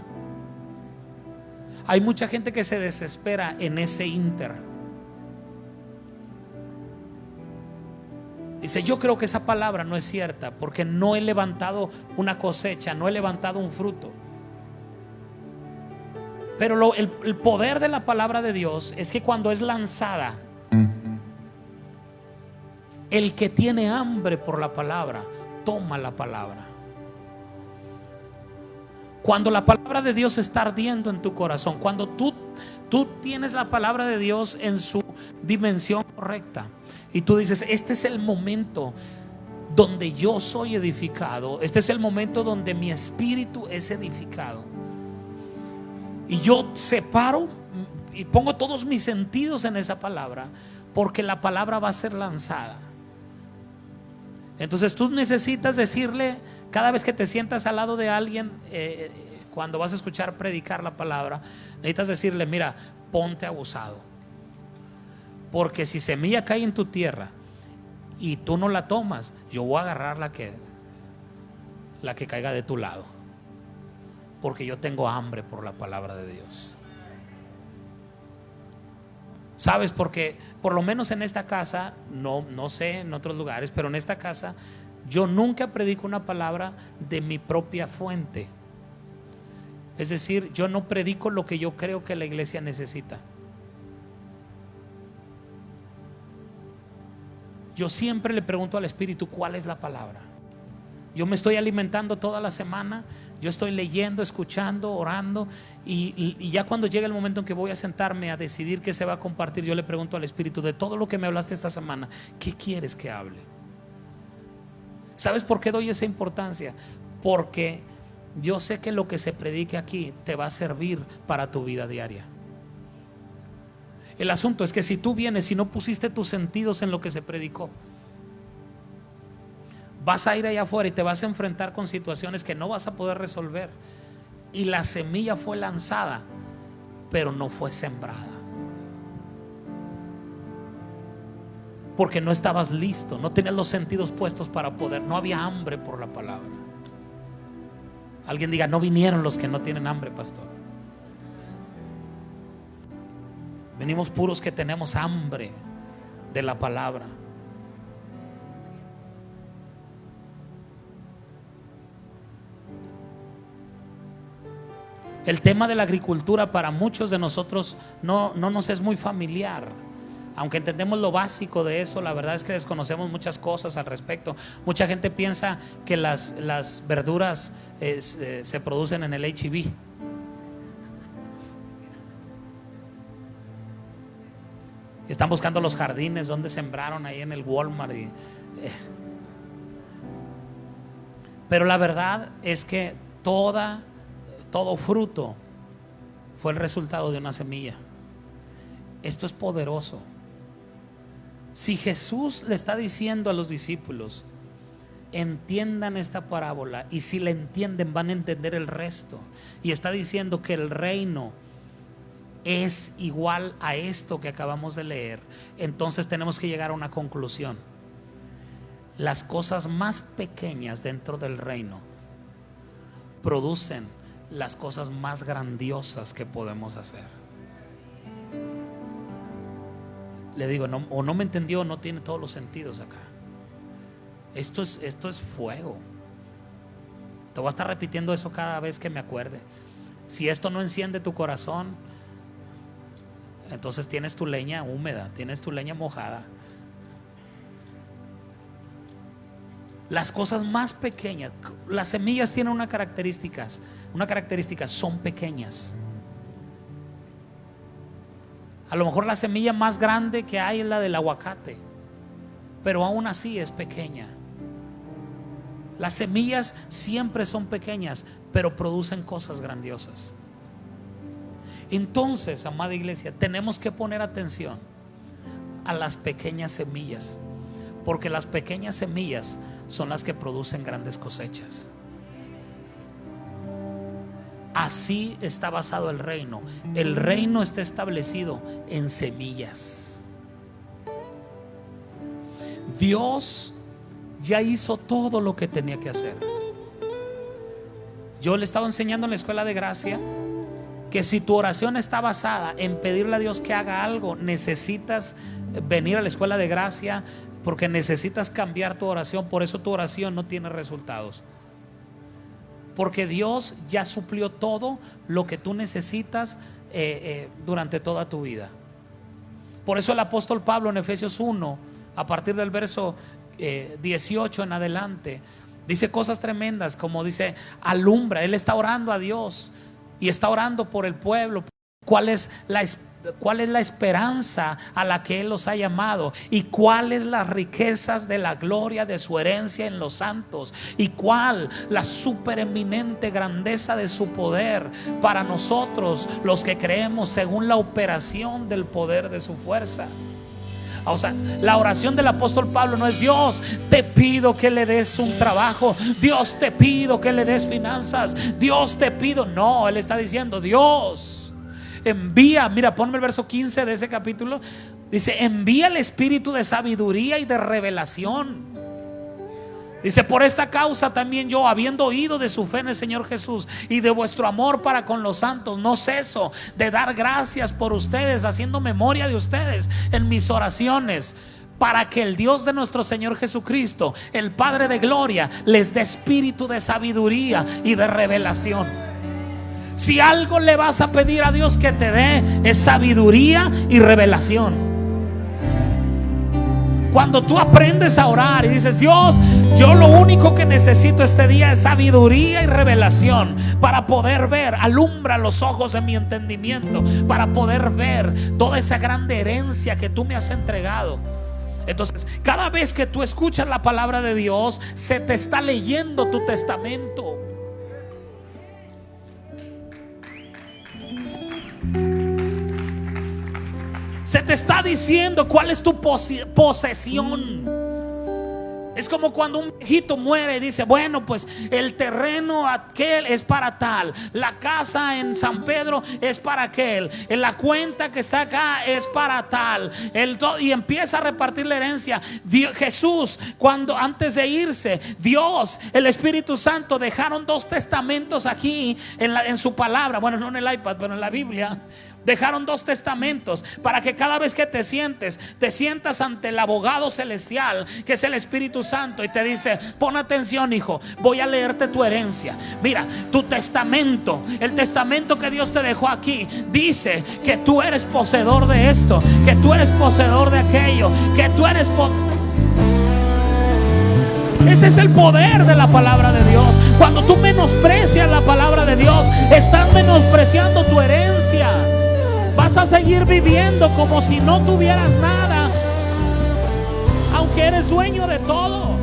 Hay mucha gente que se desespera en ese inter. Dice: yo creo que esa palabra no es cierta porque no he levantado una cosecha, no he levantado un fruto. Pero el poder de la palabra de Dios es que cuando es lanzada, el que tiene hambre por la palabra toma la palabra. Cuando la palabra de Dios está ardiendo en tu corazón, cuando tú tienes la palabra de Dios en su dimensión correcta, y tú dices: este es el momento donde yo soy edificado, este es el momento donde mi espíritu es edificado, y yo separo y pongo todos mis sentidos en esa palabra, porque la palabra va a ser lanzada. Entonces tú necesitas decirle, cada vez que te sientas al lado de alguien, cuando vas a escuchar predicar la palabra, necesitas decirle: mira, ponte abusado, porque si semilla cae en tu tierra y tú no la tomas, yo voy a agarrar la que caiga de tu lado, porque yo tengo hambre por la palabra de Dios. ¿Sabes? Porque por lo menos en esta casa, no sé en otros lugares, pero en esta casa yo nunca predico una palabra de mi propia fuente. Es decir, yo no predico lo que yo creo que la iglesia necesita. Yo siempre le pregunto al Espíritu: ¿cuál es la palabra? Yo me estoy alimentando toda la semana, yo estoy leyendo, escuchando, orando, y ya cuando llega el momento en que voy a sentarme a decidir qué se va a compartir, yo le pregunto al Espíritu: de todo lo que me hablaste esta semana, ¿qué quieres que hable? ¿Sabes por qué doy esa importancia? Porque yo sé que lo que se predique aquí te va a servir para tu vida diaria. El asunto es que si tú vienes y no pusiste tus sentidos en lo que se predicó, vas a ir allá afuera y te vas a enfrentar con situaciones que no vas a poder resolver. Y la semilla fue lanzada, pero no fue sembrada, porque no estabas listo, no tenías los sentidos puestos para poder, no había hambre por la palabra. Alguien diga: no vinieron los que no tienen hambre, pastor. Venimos puros que tenemos hambre de la palabra. El tema de la agricultura para muchos de nosotros no nos es muy familiar. Aunque entendemos lo básico de eso, la verdad es que desconocemos muchas cosas al respecto. Mucha gente piensa que las verduras se producen en el H-E-B. Están buscando los jardines donde sembraron ahí en el Walmart. Pero la verdad es que todo fruto fue el resultado de una semilla. Esto es poderoso. Si Jesús le está diciendo a los discípulos: entiendan esta parábola, y si la entienden van a entender el resto, y está diciendo que el reino es igual a esto que acabamos de leer, entonces tenemos que llegar a una conclusión: las cosas más pequeñas dentro del reino producen las cosas más grandiosas que podemos hacer. Le digo, o no me entendió, no tiene todos los sentidos acá. Esto es fuego. Te voy a estar repitiendo eso cada vez que me acuerde. Si esto no enciende tu corazón, entonces tienes tu leña húmeda, tienes tu leña mojada. Las cosas más pequeñas, las semillas tienen una característica, son pequeñas. A lo mejor la semilla más grande que hay es la del aguacate, pero aún así es pequeña. Las semillas siempre son pequeñas, pero producen cosas grandiosas. Entonces, amada iglesia, tenemos que poner atención a las pequeñas semillas, porque las pequeñas semillas son las que producen grandes cosechas. Así está basado el reino. El reino está establecido en semillas. Dios ya hizo todo lo que tenía que hacer. Yo le he estado enseñando en la escuela de gracia que si tu oración está basada en pedirle a Dios que haga algo, necesitas venir a la escuela de gracia, porque necesitas cambiar tu oración. Por eso tu oración no tiene resultados, porque Dios ya suplió todo lo que tú necesitas durante toda tu vida. Por eso el apóstol Pablo en Efesios 1, a partir del verso 18 en adelante, dice cosas tremendas, como dice: alumbra. Él está orando a Dios y está orando por el pueblo. ¿Cuál es la esperanza a la que Él los ha llamado? ¿Y cuáles las riquezas de la gloria de su herencia en los santos? ¿Y cuál la supereminente grandeza de su poder para nosotros los que creemos, según la operación del poder de su fuerza? O sea, la oración del apóstol Pablo no es: Dios, te pido que le des un trabajo, Dios, te pido que le des finanzas, Dios, te pido. No, él está diciendo: Dios, envía. Mira, ponme el verso 15 de ese capítulo. Dice: envía el espíritu de sabiduría y de revelación. Dice: por esta causa también yo, habiendo oído de su fe en el Señor Jesús y de vuestro amor para con los santos, no ceso de dar gracias por ustedes, haciendo memoria de ustedes en mis oraciones, para que el Dios de nuestro Señor Jesucristo, el Padre de gloria, les dé espíritu de sabiduría y de revelación. Si algo le vas a pedir a Dios que te dé, es sabiduría y revelación. Cuando tú aprendes a orar y dices: Dios, yo lo único que necesito este día es sabiduría y revelación para poder ver, alumbra los ojos de mi entendimiento, para poder ver toda esa grande herencia que tú me has entregado. Entonces, cada vez que tú escuchas la palabra de Dios, se te está leyendo tu testamento. Se te está diciendo cuál es tu posesión. Es como cuando un viejito muere y dice: bueno, pues el terreno aquel es para tal, la casa en San Pedro es para aquel, en la cuenta que está acá es para tal, y empieza a repartir la herencia. Jesús, cuando antes de irse, Dios, el Espíritu Santo, dejaron 2 testamentos aquí en su palabra. Bueno, no en el iPad, pero en la Biblia. Dejaron 2 testamentos para que cada vez que te sientas ante el abogado celestial, que es el Espíritu Santo, y te dice: pon atención, hijo, voy a leerte tu herencia. Mira, tu testamento, el testamento que Dios te dejó aquí, dice que tú eres poseedor de esto, que tú eres poseedor de aquello, que tú eres Ese es el poder de la palabra de Dios. Cuando tú menosprecias la palabra de Dios, estás menospreciando tu herencia. Vas a seguir viviendo como si no tuvieras nada, aunque eres dueño de todo.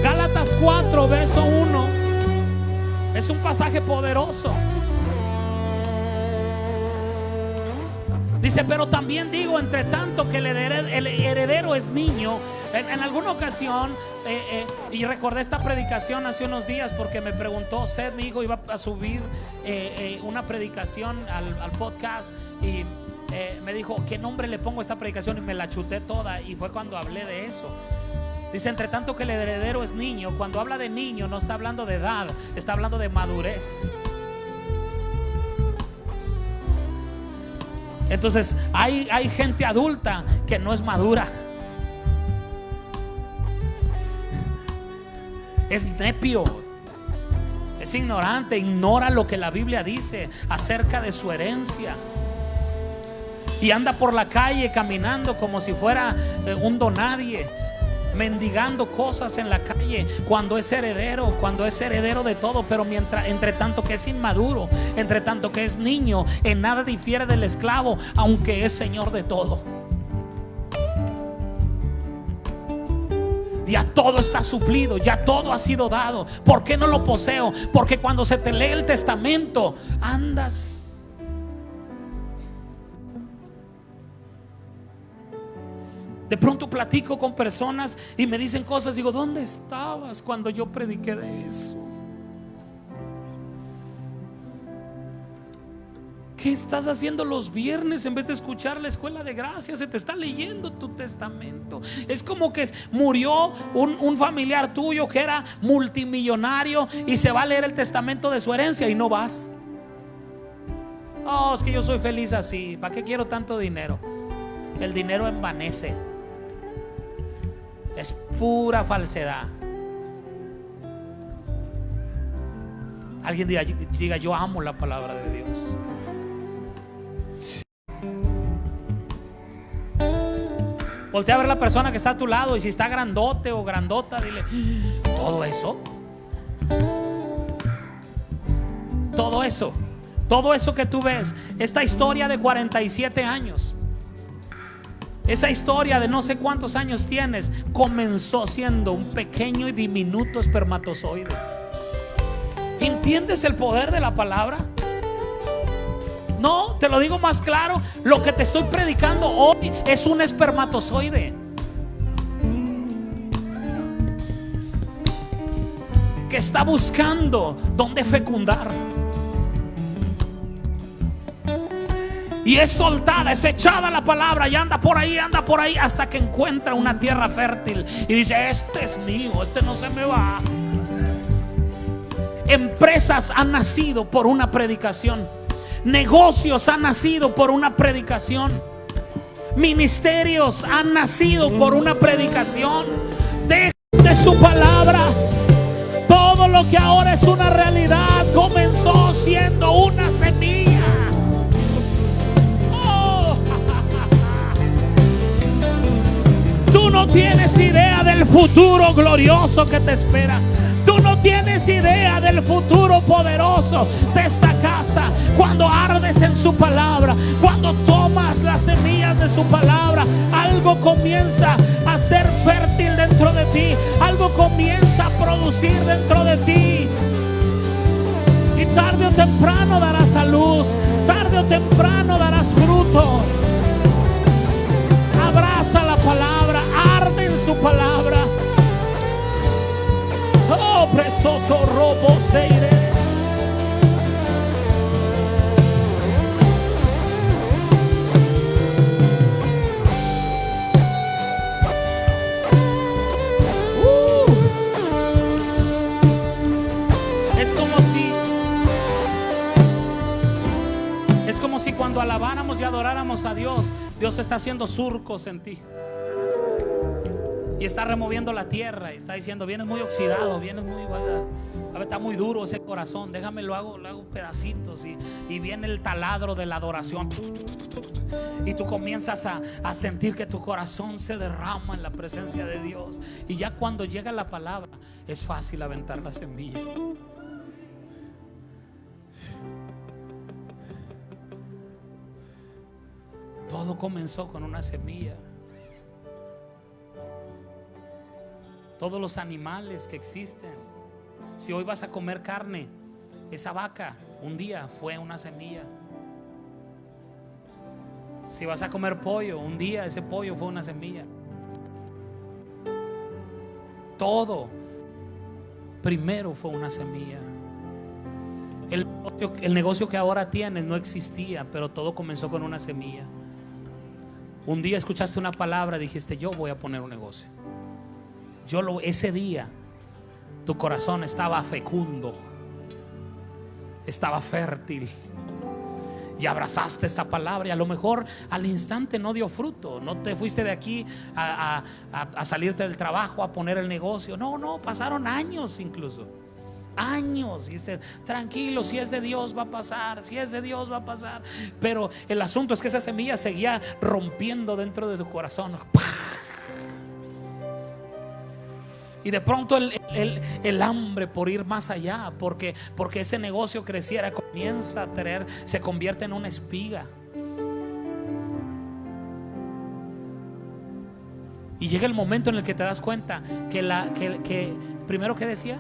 Gálatas 4, verso 1, es un pasaje poderoso. Dice: pero también digo, entre tanto que el heredero es niño. En alguna ocasión, y recordé esta predicación hace unos días, porque me preguntó Seth, mi hijo, iba a subir una predicación al podcast, y me dijo: ¿qué nombre le pongo a esta predicación? Y me la chuté toda, y fue cuando hablé de eso. Dice: entre tanto que el heredero es niño. Cuando habla de niño, no está hablando de edad, está hablando de madurez. Entonces hay gente adulta que no es madura, es nepio, es ignorante, ignora lo que la Biblia dice acerca de su herencia. y anda por la calle caminando como si fuera un donadie, mendigando cosas en la calle, cuando es heredero de todo. Pero entre tanto que es inmaduro, entre tanto que es niño, en nada difiere del esclavo, aunque es señor de todo. Ya todo está suplido, ya todo ha sido dado. ¿Por qué no lo poseo? Porque cuando se te lee el testamento, andas. De pronto platico con personas y me dicen cosas. Digo, ¿dónde estabas cuando yo prediqué de eso? ¿Qué estás haciendo los viernes en vez de escuchar la escuela de gracia? Se te está leyendo tu testamento. Es como que murió un familiar tuyo que era multimillonario y se va a leer el testamento de su herencia y no vas. Oh, es que yo soy feliz así. ¿Para qué quiero tanto dinero? El dinero envanece. Es pura falsedad. Alguien diga, yo amo la palabra de Dios. Voltea a ver a la persona que está a tu lado, y si está grandote o grandota, dile, todo eso que tú ves, esta historia de 47 años, esa historia de no sé cuántos años tienes, comenzó siendo un pequeño y diminuto espermatozoide. ¿Entiendes el poder de la palabra? No, te lo digo más claro. Lo que te estoy predicando hoy es un espermatozoide que está buscando dónde fecundar. Y es soltada, es echada la palabra y anda por ahí hasta que encuentra una tierra fértil y dice, este es mío, este no se me va. Empresas han nacido por una predicación. Negocios han nacido por una predicación. Ministerios han nacido por una predicación de su palabra. Todo lo que ahora es una realidad comenzó siendo una semilla. Oh. Tú no tienes idea del futuro glorioso que te espera. Tú no tienes idea del futuro poderoso de esta casa. Cuando ardes en su palabra, cuando tomas las semillas de su palabra, algo comienza a ser fértil dentro de ti. Algo comienza a producir dentro de ti. Y tarde o temprano darás a luz. Tarde o temprano darás fruto. Abraza la palabra, arde en su palabra. Oh, presoto robo seire. Es como si cuando alabáramos y adoráramos a Dios, Dios está haciendo surcos en ti. Y está removiendo la tierra y está diciendo, vienes muy oxidado, vienes muy, a ver, está muy duro ese corazón, déjame lo hago pedacitos. Y viene el taladro de la adoración. Y tú comienzas a sentir que tu corazón se derrama en la presencia de Dios. Y ya cuando llega la palabra, es fácil aventar la semilla. Todo comenzó con una semilla. Todos los animales que existen, si hoy vas a comer carne, esa vaca un día fue una semilla. Si vas a comer pollo, un día ese pollo fue una semilla. Todo primero fue una semilla. El negocio que ahora tienes no existía, pero todo comenzó con una semilla. Un día escuchaste una palabra, dijiste, yo voy a poner un negocio. Ese día tu corazón estaba fecundo, estaba fértil, y abrazaste esta palabra. Y a lo mejor al instante no dio fruto. No te fuiste de aquí a salirte del trabajo, a poner el negocio. No, pasaron años incluso. años. Y dice, tranquilo, si es de Dios va a pasar, si es de Dios va a pasar. Pero el asunto es que esa semilla seguía rompiendo dentro de tu corazón. Y de pronto el hambre por ir más allá, porque ese negocio creciera, comienza a tener, se convierte en una espiga. Y llega el momento en el que te das cuenta que primero, ¿qué decía?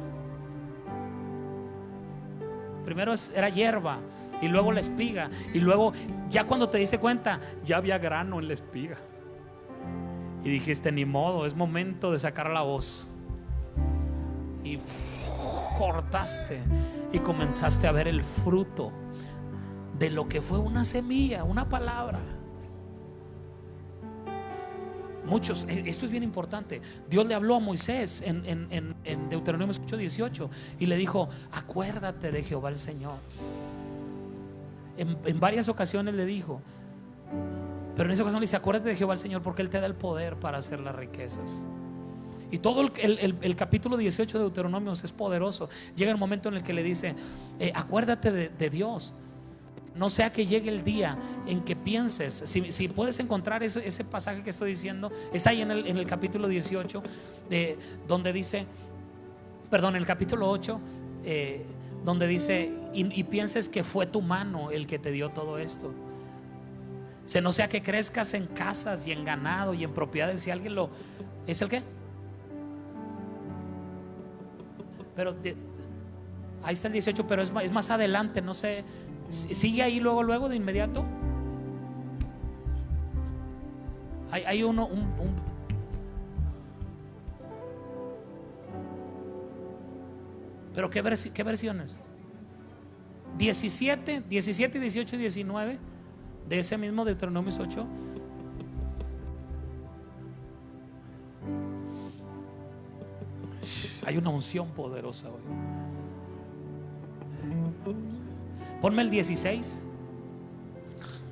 Primero era hierba, y luego la espiga, y luego ya cuando te diste cuenta, ya había grano en la espiga. Y dijiste, ni modo, es momento de sacar la hoz. Y cortaste y comenzaste a ver el fruto de lo que fue una semilla, una palabra. Muchos, esto es bien importante. Dios le habló a Moisés en Deuteronomio 8:18 y le dijo, acuérdate de Jehová el Señor. En varias ocasiones le dijo, pero en esa ocasión le dice, acuérdate de Jehová el Señor, porque Él te da el poder para hacer las riquezas. Y todo el capítulo 18 de Deuteronomio es poderoso. Llega el momento en el que le dice, acuérdate de Dios. No sea que llegue el día en que pienses, si puedes encontrar ese pasaje que estoy diciendo, es ahí en el capítulo 18, donde dice, perdón, en el capítulo 8, donde dice, y pienses que fue tu mano el que te dio todo esto. No sea que crezcas en casas y en ganado y en propiedades. Si alguien ¿es el qué? Pero ahí está el 18, pero es más adelante, no sé. Sigue ahí luego de inmediato. Hay uno, pero ¿qué versiones? 17, 18 y 19 de ese mismo Deuteronomio 8. Hay una unción poderosa hoy. Ponme el 16,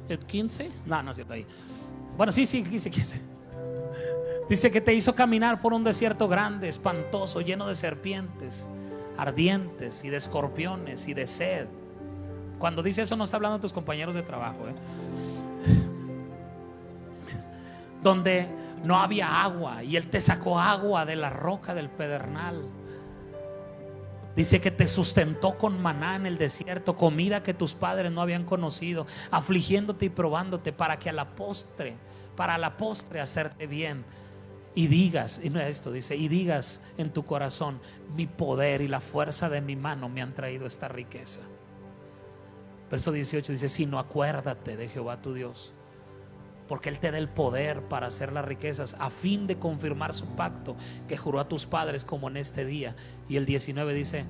el 15. No es cierto ahí. Bueno, sí, 15. Dice que te hizo caminar por un desierto grande, espantoso, lleno de serpientes ardientes y de escorpiones y de sed. Cuando dice eso no está hablando de tus compañeros de trabajo, donde no había agua y Él te sacó agua de la roca del pedernal. Dice que te sustentó con maná en el desierto, comida que tus padres no habían conocido, afligiéndote y probándote para que a la postre hacerte bien. Y digas, y no es esto, dice, y digas en tu corazón, mi poder y la fuerza de mi mano me han traído esta riqueza. Verso 18 dice, sino acuérdate de Jehová tu Dios, porque Él te da el poder para hacer las riquezas, a fin de confirmar su pacto que juró a tus padres, como en este día. Y el 19 dice,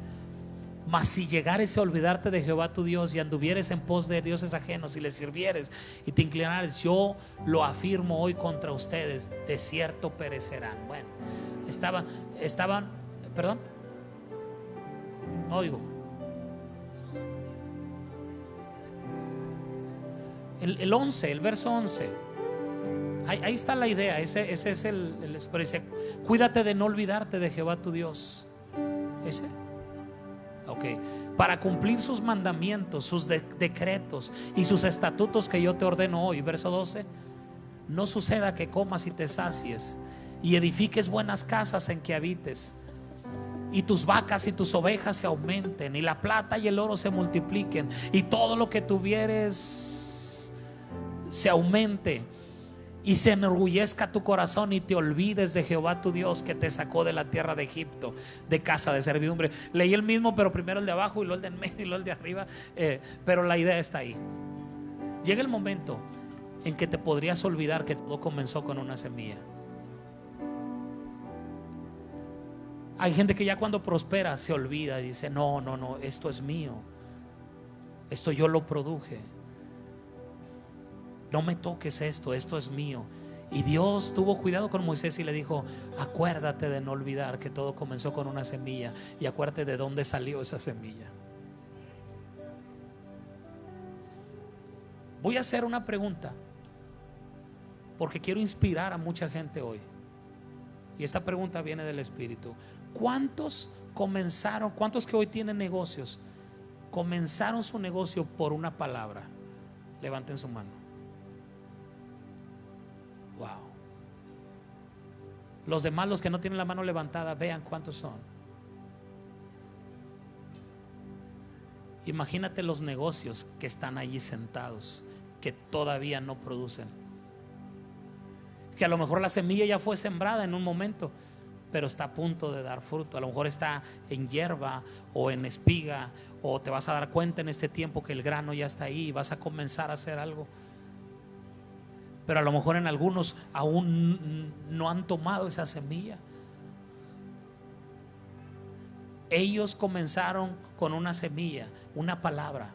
mas si llegares a olvidarte de Jehová tu Dios y anduvieres en pos de dioses ajenos y les sirvieres y te inclinares, yo lo afirmo hoy contra ustedes, de cierto perecerán. Bueno, estaban, perdón, no oigo. El 11, el verso 11. Ahí está la idea. Ese es el dice, cuídate de no olvidarte de Jehová tu Dios. Ese. Ok. Para cumplir sus mandamientos, sus decretos y sus estatutos que yo te ordeno hoy. Verso 12. No suceda que comas y te sacies y edifiques buenas casas en que habites, y tus vacas y tus ovejas se aumenten, y la plata y el oro se multipliquen, y todo lo que tuvieres se aumente, y se enorgullezca tu corazón, y te olvides de Jehová tu Dios, que te sacó de la tierra de Egipto, de casa de servidumbre. Leí el mismo, pero primero el de abajo y luego el de en medio y luego el de arriba, pero la idea está ahí. Llega el momento en que te podrías olvidar que todo comenzó con una semilla. Hay gente que ya cuando prospera se olvida y dice, no, esto es mío, esto yo lo produje, no me toques esto es mío. Y Dios tuvo cuidado con Moisés y le dijo, acuérdate de no olvidar que todo comenzó con una semilla, y acuérdate de dónde salió esa semilla. Voy a hacer una pregunta, porque quiero inspirar a mucha gente hoy, y esta pregunta viene del Espíritu. ¿Cuántos comenzaron, ¿cuántos que hoy tienen negocios? Comenzaron su negocio por una palabra. Levanten su mano. Wow. Los demás, los que no tienen la mano levantada, vean cuántos son. Imagínate los negocios que están allí sentados, que todavía no producen, que a lo mejor la semilla ya fue sembrada en un momento, pero está a punto de dar fruto. A lo mejor está en hierba o en espiga, o te vas a dar cuenta en este tiempo que el grano ya está ahí y vas a comenzar a hacer algo. Pero a lo mejor en algunos aún no han tomado esa semilla. Ellos comenzaron con una semilla, una palabra.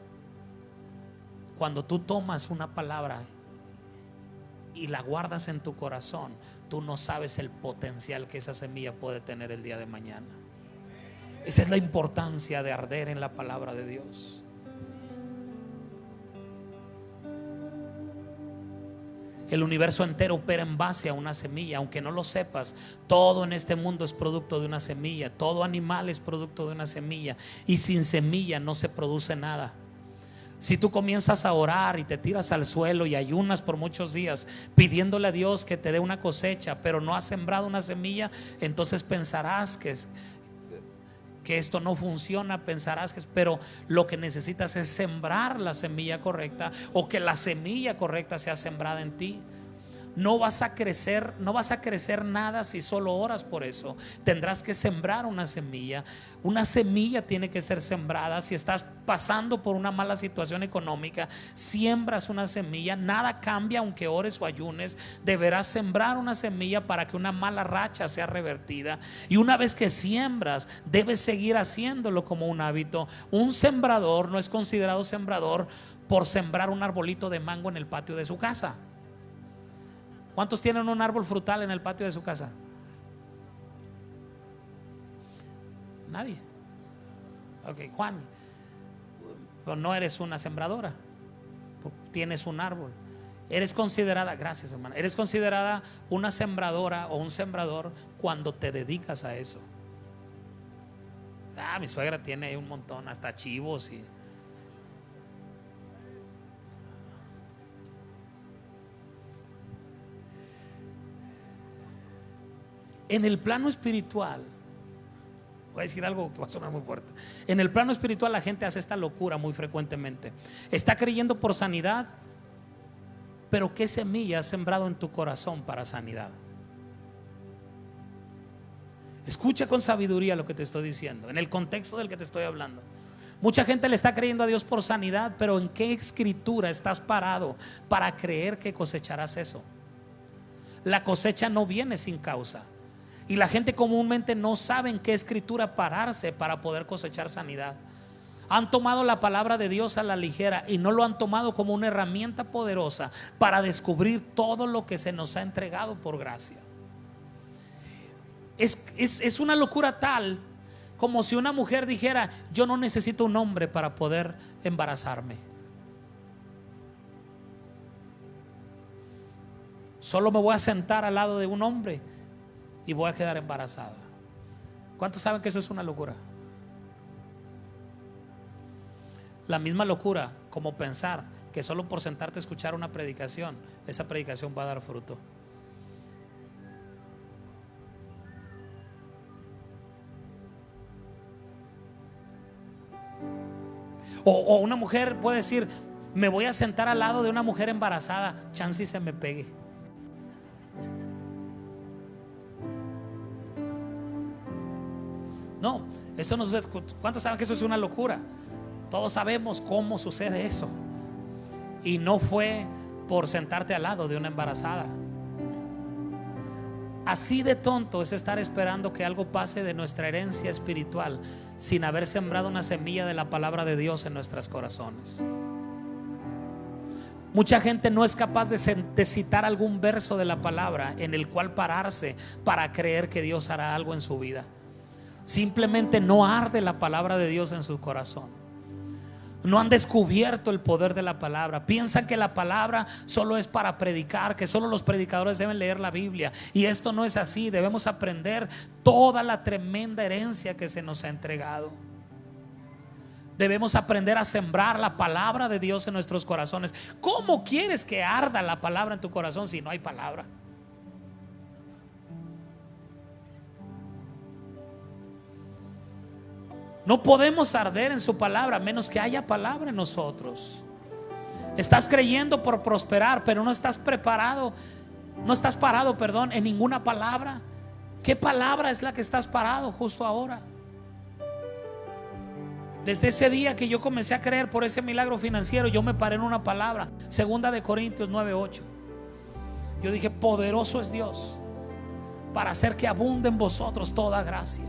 Cuando tú tomas una palabra y la guardas en tu corazón, tú no sabes el potencial que esa semilla puede tener el día de mañana. Esa es la importancia de arder en la palabra de Dios. El universo entero opera en base a una semilla. Aunque no lo sepas, todo en este mundo es producto de una semilla. Todo animal es producto de una semilla. Y sin semilla no se produce nada. Si tú comienzas a orar y te tiras al suelo y ayunas por muchos días pidiéndole a Dios que te dé una cosecha, pero no has sembrado una semilla, entonces pensarás que esto no funciona, pensarás pero lo que necesitas es sembrar la semilla correcta, o que la semilla correcta sea sembrada en ti. No vas a crecer nada si solo oras por eso. Tendrás que sembrar una semilla. Una semilla tiene que ser sembrada. Si estás pasando por una mala situación económica, siembras una semilla. Nada cambia aunque ores o ayunes. Deberás sembrar una semilla para que una mala racha sea revertida. Y una vez que siembras, debes seguir haciéndolo como un hábito. Un sembrador no es considerado sembrador por sembrar un arbolito de mango en el patio de su casa. ¿Cuántos tienen un árbol frutal en el patio de su casa? Nadie. Ok, Juan, pero no eres una sembradora, tienes un árbol. Eres considerada, gracias hermana, eres considerada una sembradora o un sembrador cuando te dedicas a eso. Mi suegra tiene un montón, hasta chivos y... En el plano espiritual, voy a decir algo que va a sonar muy fuerte. En el plano espiritual la gente hace esta locura muy frecuentemente. Está creyendo por sanidad, pero ¿qué semilla has sembrado en tu corazón para sanidad? Escucha con sabiduría lo que te estoy diciendo, en el contexto del que te estoy hablando. Mucha gente le está creyendo a Dios por sanidad, pero ¿en qué escritura estás parado para creer que cosecharás eso? La cosecha no viene sin causa. Y la gente comúnmente no sabe en qué escritura pararse para poder cosechar sanidad. Han tomado la palabra de Dios a la ligera y no lo han tomado como una herramienta poderosa para descubrir todo lo que se nos ha entregado por gracia. Es una locura tal como si una mujer dijera: yo no necesito un hombre para poder embarazarme. Solo me voy a sentar al lado de un hombre y voy a quedar embarazada. ¿Cuántos saben que eso es una locura? La misma locura como pensar que solo por sentarte a escuchar una predicación, esa predicación va a dar fruto. O una mujer puede decir: me voy a sentar al lado de una mujer embarazada, chance y se me pegue. No, eso no sucede. ¿Cuántos saben que eso es una locura? Todos sabemos cómo sucede eso. Y no fue por sentarte al lado de una embarazada. Así de tonto es estar esperando que algo pase de nuestra herencia espiritual sin haber sembrado una semilla de la palabra de Dios en nuestros corazones. Mucha gente no es capaz de citar algún verso de la palabra en el cual pararse para creer que Dios hará algo en su vida. Simplemente no arde la palabra de Dios en su corazón. No han descubierto el poder de la palabra. Piensan que la palabra solo es para predicar, que solo los predicadores deben leer la Biblia. Y esto no es así. Debemos aprender toda la tremenda herencia que se nos ha entregado. Debemos aprender a sembrar la palabra de Dios en nuestros corazones. ¿Cómo quieres que arda la palabra en tu corazón si no hay palabra? No podemos arder en su palabra a menos que haya palabra en nosotros. Estás creyendo por prosperar, pero no estás preparado, no estás parado, perdón, en ninguna palabra. ¿Qué palabra es la que estás parado justo ahora? Desde ese día que yo comencé a creer por ese milagro financiero, yo me paré en una palabra, 2 Corintios 9:8. Yo dije: poderoso es Dios para hacer que abunde en vosotros toda gracia,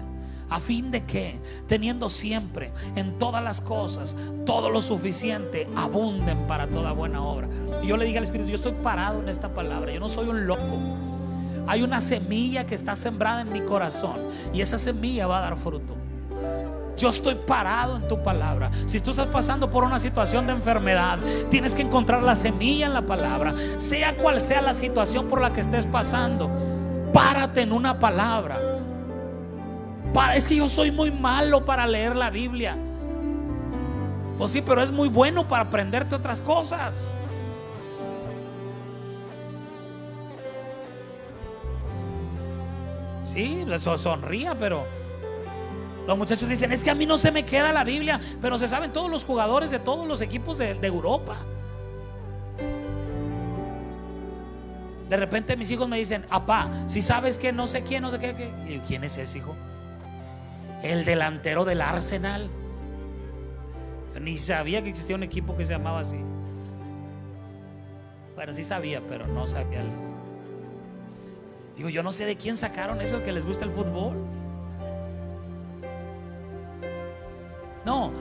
a fin de que, teniendo siempre en todas las cosas todo lo suficiente, abunden para toda buena obra. Y yo le dije al Espíritu: yo estoy parado en esta palabra, yo no soy un loco. Hay una semilla que está sembrada en mi corazón y esa semilla va a dar fruto. Yo estoy parado en tu palabra. Si tú estás pasando por una situación de enfermedad, tienes que encontrar la semilla en la palabra. Sea cual sea la situación por la que estés pasando, párate en una palabra. Es que yo soy muy malo para leer la Biblia. Pues sí, pero es muy bueno para aprenderte otras cosas. Sí, eso sonría, pero los muchachos dicen: es que a mí no se me queda la Biblia. Pero se saben todos los jugadores de todos los equipos de Europa. De repente mis hijos me dicen: apá, si sabes que no sé quién, no sé qué. Y yo: ¿quién es ese, hijo? El delantero del Arsenal. Yo ni sabía que existía un equipo que se llamaba así. Bueno, sí sabía, pero no sabía. Digo: yo no sé de quién sacaron eso que les gusta el fútbol. No.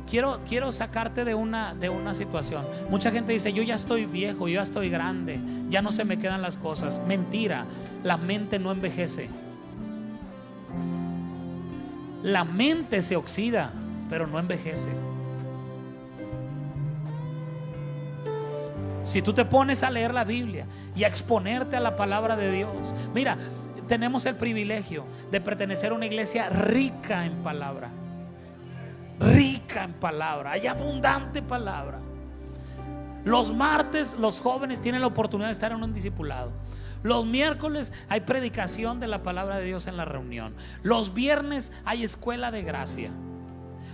Quiero sacarte de una situación. Mucha gente dice: yo ya estoy viejo, yo ya estoy grande, ya no se me quedan las cosas. Mentira, la mente no envejece. La mente se oxida, pero no envejece. Si tú te pones a leer la Biblia y a exponerte a la palabra de Dios. Mira, tenemos el privilegio de pertenecer a una iglesia rica en palabra. Rica en palabra, hay abundante palabra. Los martes los jóvenes tienen la oportunidad de estar en un discipulado. Los miércoles hay predicación de la palabra de Dios en la reunión. Los viernes hay escuela de gracia.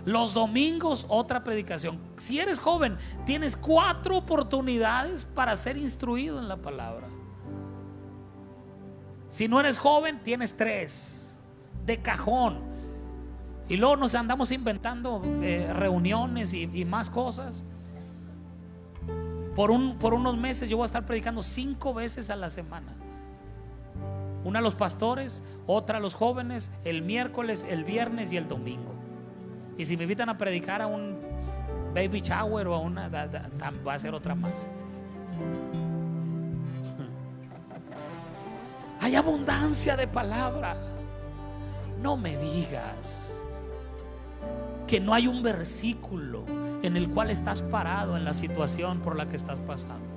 Los domingos otra predicación. Si eres joven, tienes 4 oportunidades para ser instruido en la palabra. Si no eres joven, tienes 3 de cajón. Y luego nos andamos inventando reuniones y más cosas. Por unos meses yo voy a estar predicando 5 veces a la semana. Una a los pastores, otra a los jóvenes, el miércoles, el viernes y el domingo. Y si me invitan a predicar a un baby shower o a una, va a ser otra más. Hay abundancia de palabra. No me digas que no hay un versículo en el cual estás parado en la situación por la que estás pasando.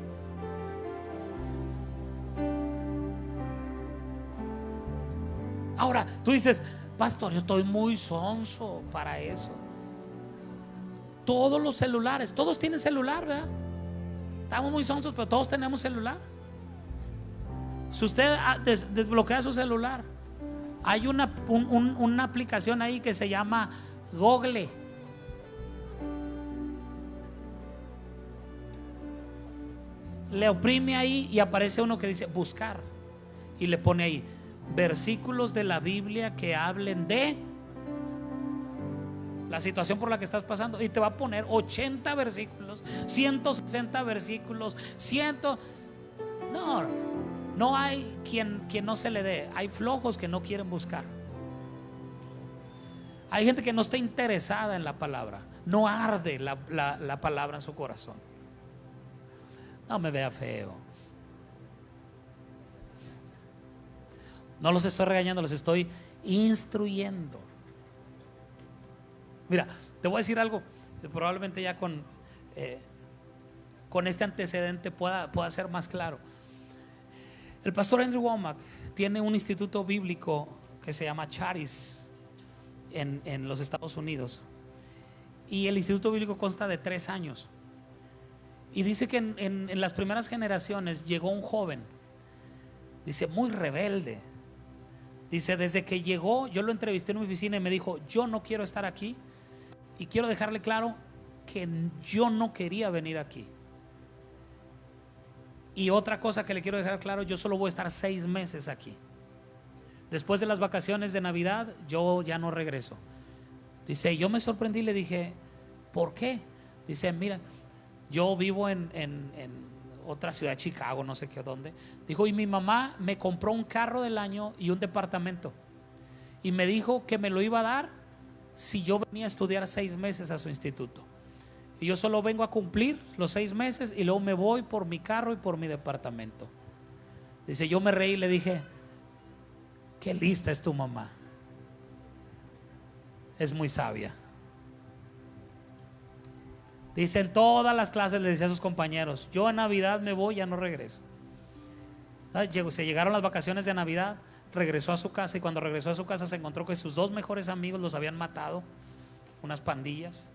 Ahora, tú dices: pastor, yo estoy muy sonso para eso. Todos los celulares, todos tienen celular, ¿verdad? Estamos muy sonsos, pero todos tenemos celular. Si usted desbloquea su celular, hay una aplicación ahí que se llama Google. Le oprime ahí y aparece uno que dice buscar. Y le pone ahí versículos de la Biblia que hablen de la situación por la que estás pasando. Y te va a poner 80 versículos, 160 versículos, 100. No hay quien no se le dé. Hay flojos que no quieren buscar. Hay gente que no está interesada en la palabra. No arde la palabra en su corazón. No me vea feo. No los estoy regañando, los estoy instruyendo. Mira, te voy a decir algo. Probablemente ya con este antecedente pueda ser más claro. El pastor Andrew Wommack tiene un instituto bíblico que se llama Charis en los Estados Unidos, y el instituto bíblico consta de 3 años, y dice que en las primeras generaciones llegó un joven, dice, muy rebelde. Dice, desde que llegó, yo lo entrevisté en mi oficina y me dijo, yo no quiero estar aquí, y quiero dejarle claro que yo no quería venir aquí. Y otra cosa que le quiero dejar claro, yo solo voy a estar 6 meses aquí. Después de las vacaciones de Navidad, yo ya no regreso. Dice, yo me sorprendí y le dije, ¿por qué? Dice, mira, yo vivo en otra ciudad, Chicago, no sé qué dónde. Dijo, y mi mamá me compró un carro del año y un departamento, y me dijo que me lo iba a dar si yo venía a estudiar 6 meses a su instituto. Y yo solo vengo a cumplir los 6 meses y luego me voy por mi carro y por mi departamento. Dice, yo me reí y le dije, qué lista es tu mamá, es muy sabia. Dice, en todas las clases le decía a sus compañeros, yo en Navidad me voy, ya no regreso. Se llegaron las vacaciones de Navidad, regresó a su casa, y cuando regresó a su casa se encontró que sus 2 mejores amigos los habían matado, unas pandillas,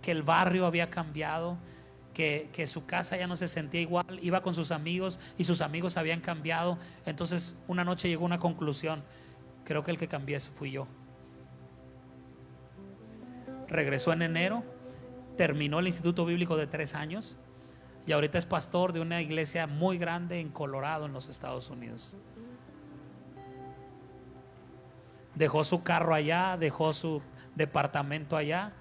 que el barrio había cambiado, que su casa ya no se sentía igual, iba con sus amigos y sus amigos habían cambiado. Entonces una noche llegó a una conclusión, creo que el que cambié fui yo. Regresó en enero, terminó el instituto bíblico de 3 años y ahorita es pastor de una iglesia muy grande en Colorado, en los Estados Unidos. Dejó su carro allá, dejó su departamento allá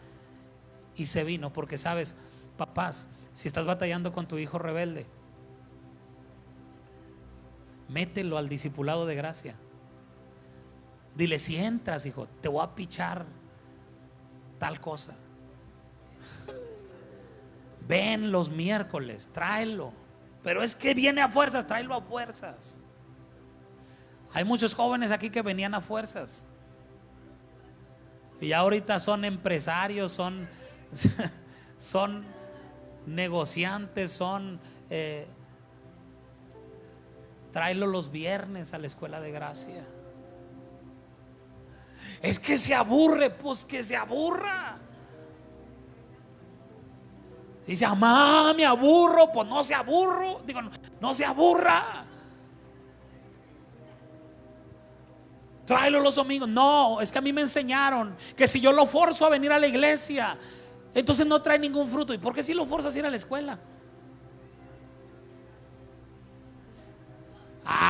y se vino, porque sabes, papás, si estás batallando con tu hijo rebelde, mételo al discipulado de gracia. Dile, si entras, hijo, te voy a pichar tal cosa. Ven los miércoles, tráelo. Pero es que viene a fuerzas, tráelo a fuerzas. Hay muchos jóvenes aquí que venían a fuerzas y ahorita son empresarios, son negociantes, tráelo los viernes a la escuela de gracia. Es que se aburre, pues que se aburra. Si dice, mamá, me aburro, pues no se aburro. Digo, no se aburra. Tráelo los domingos. No, es que a mí me enseñaron que si yo lo forzo a venir a la iglesia, entonces no trae ningún fruto. ¿Y por qué si lo forzas a ir a la escuela?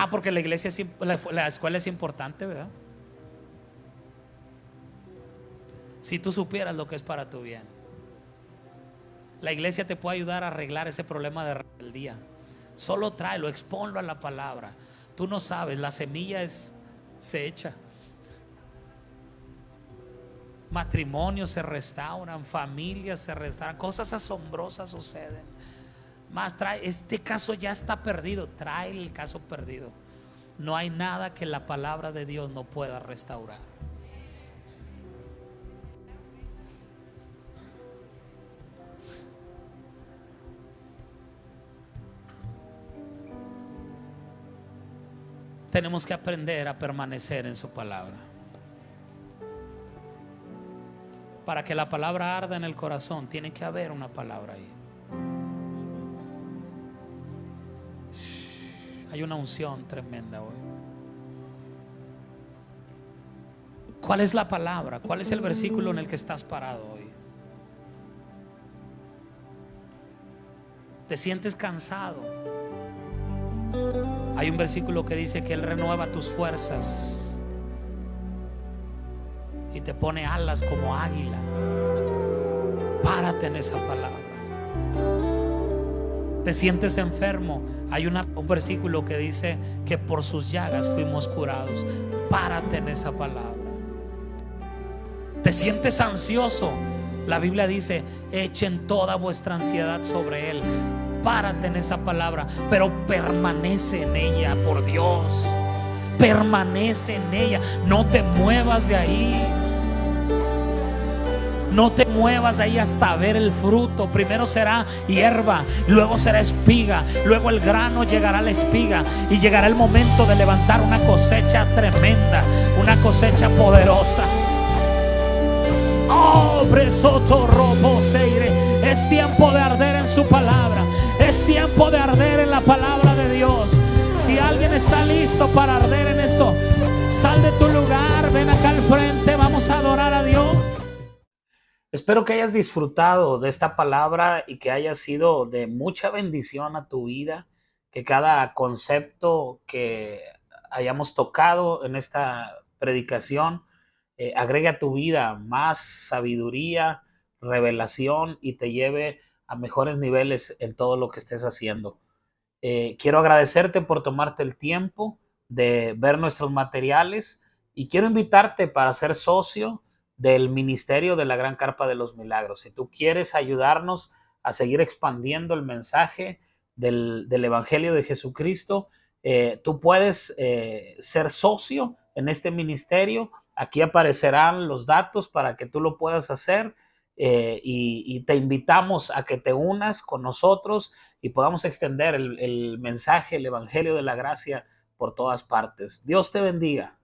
Porque la iglesia la escuela es importante, ¿verdad? Si tú supieras lo que es para tu bien. La iglesia te puede ayudar a arreglar ese problema de rebeldía. Solo tráelo, exponlo a la palabra. Tú no sabes, la semilla se echa. Matrimonios se restauran, familias se restauran, cosas asombrosas suceden. Más trae, este caso ya está perdido, trae el caso perdido. No hay nada que la palabra de Dios no pueda restaurar. Tenemos que aprender a permanecer en su palabra. Para que la palabra arda en el corazón, tiene que haber una palabra ahí. Hay una unción tremenda hoy. ¿Cuál es la palabra? ¿Cuál es el versículo en el que estás parado hoy? ¿Te sientes cansado? Hay un versículo que dice que Él renueva tus fuerzas y te pone alas como águila. Párate en esa palabra. Te sientes enfermo, hay un versículo que dice que por sus llagas fuimos curados. Párate en esa palabra. Te sientes ansioso, la Biblia dice, echen toda vuestra ansiedad sobre Él. Párate en esa palabra, pero permanece en ella, por Dios. Permanece en ella, no te muevas de ahí. No te muevas ahí hasta ver el fruto. Primero será hierba, luego será espiga, luego el grano llegará a la espiga y llegará el momento de levantar una cosecha tremenda, una cosecha poderosa. Oh, Bresoto Robo Seire. Es tiempo de arder en su palabra. Es tiempo de arder en la palabra de Dios. Si alguien está listo para arder en eso, sal de tu lugar, ven acá al frente, vamos a adorar a Dios. Espero que hayas disfrutado de esta palabra y que haya sido de mucha bendición a tu vida, que cada concepto que hayamos tocado en esta predicación agregue a tu vida más sabiduría, revelación y te lleve a mejores niveles en todo lo que estés haciendo. Quiero agradecerte por tomarte el tiempo de ver nuestros materiales y quiero invitarte para ser socio del Ministerio de la Gran Carpa de los Milagros. Si tú quieres ayudarnos a seguir expandiendo el mensaje del Evangelio de Jesucristo, tú puedes ser socio en este ministerio. Aquí aparecerán los datos para que tú lo puedas hacer y te invitamos a que te unas con nosotros y podamos extender el mensaje, el Evangelio de la Gracia por todas partes. Dios te bendiga.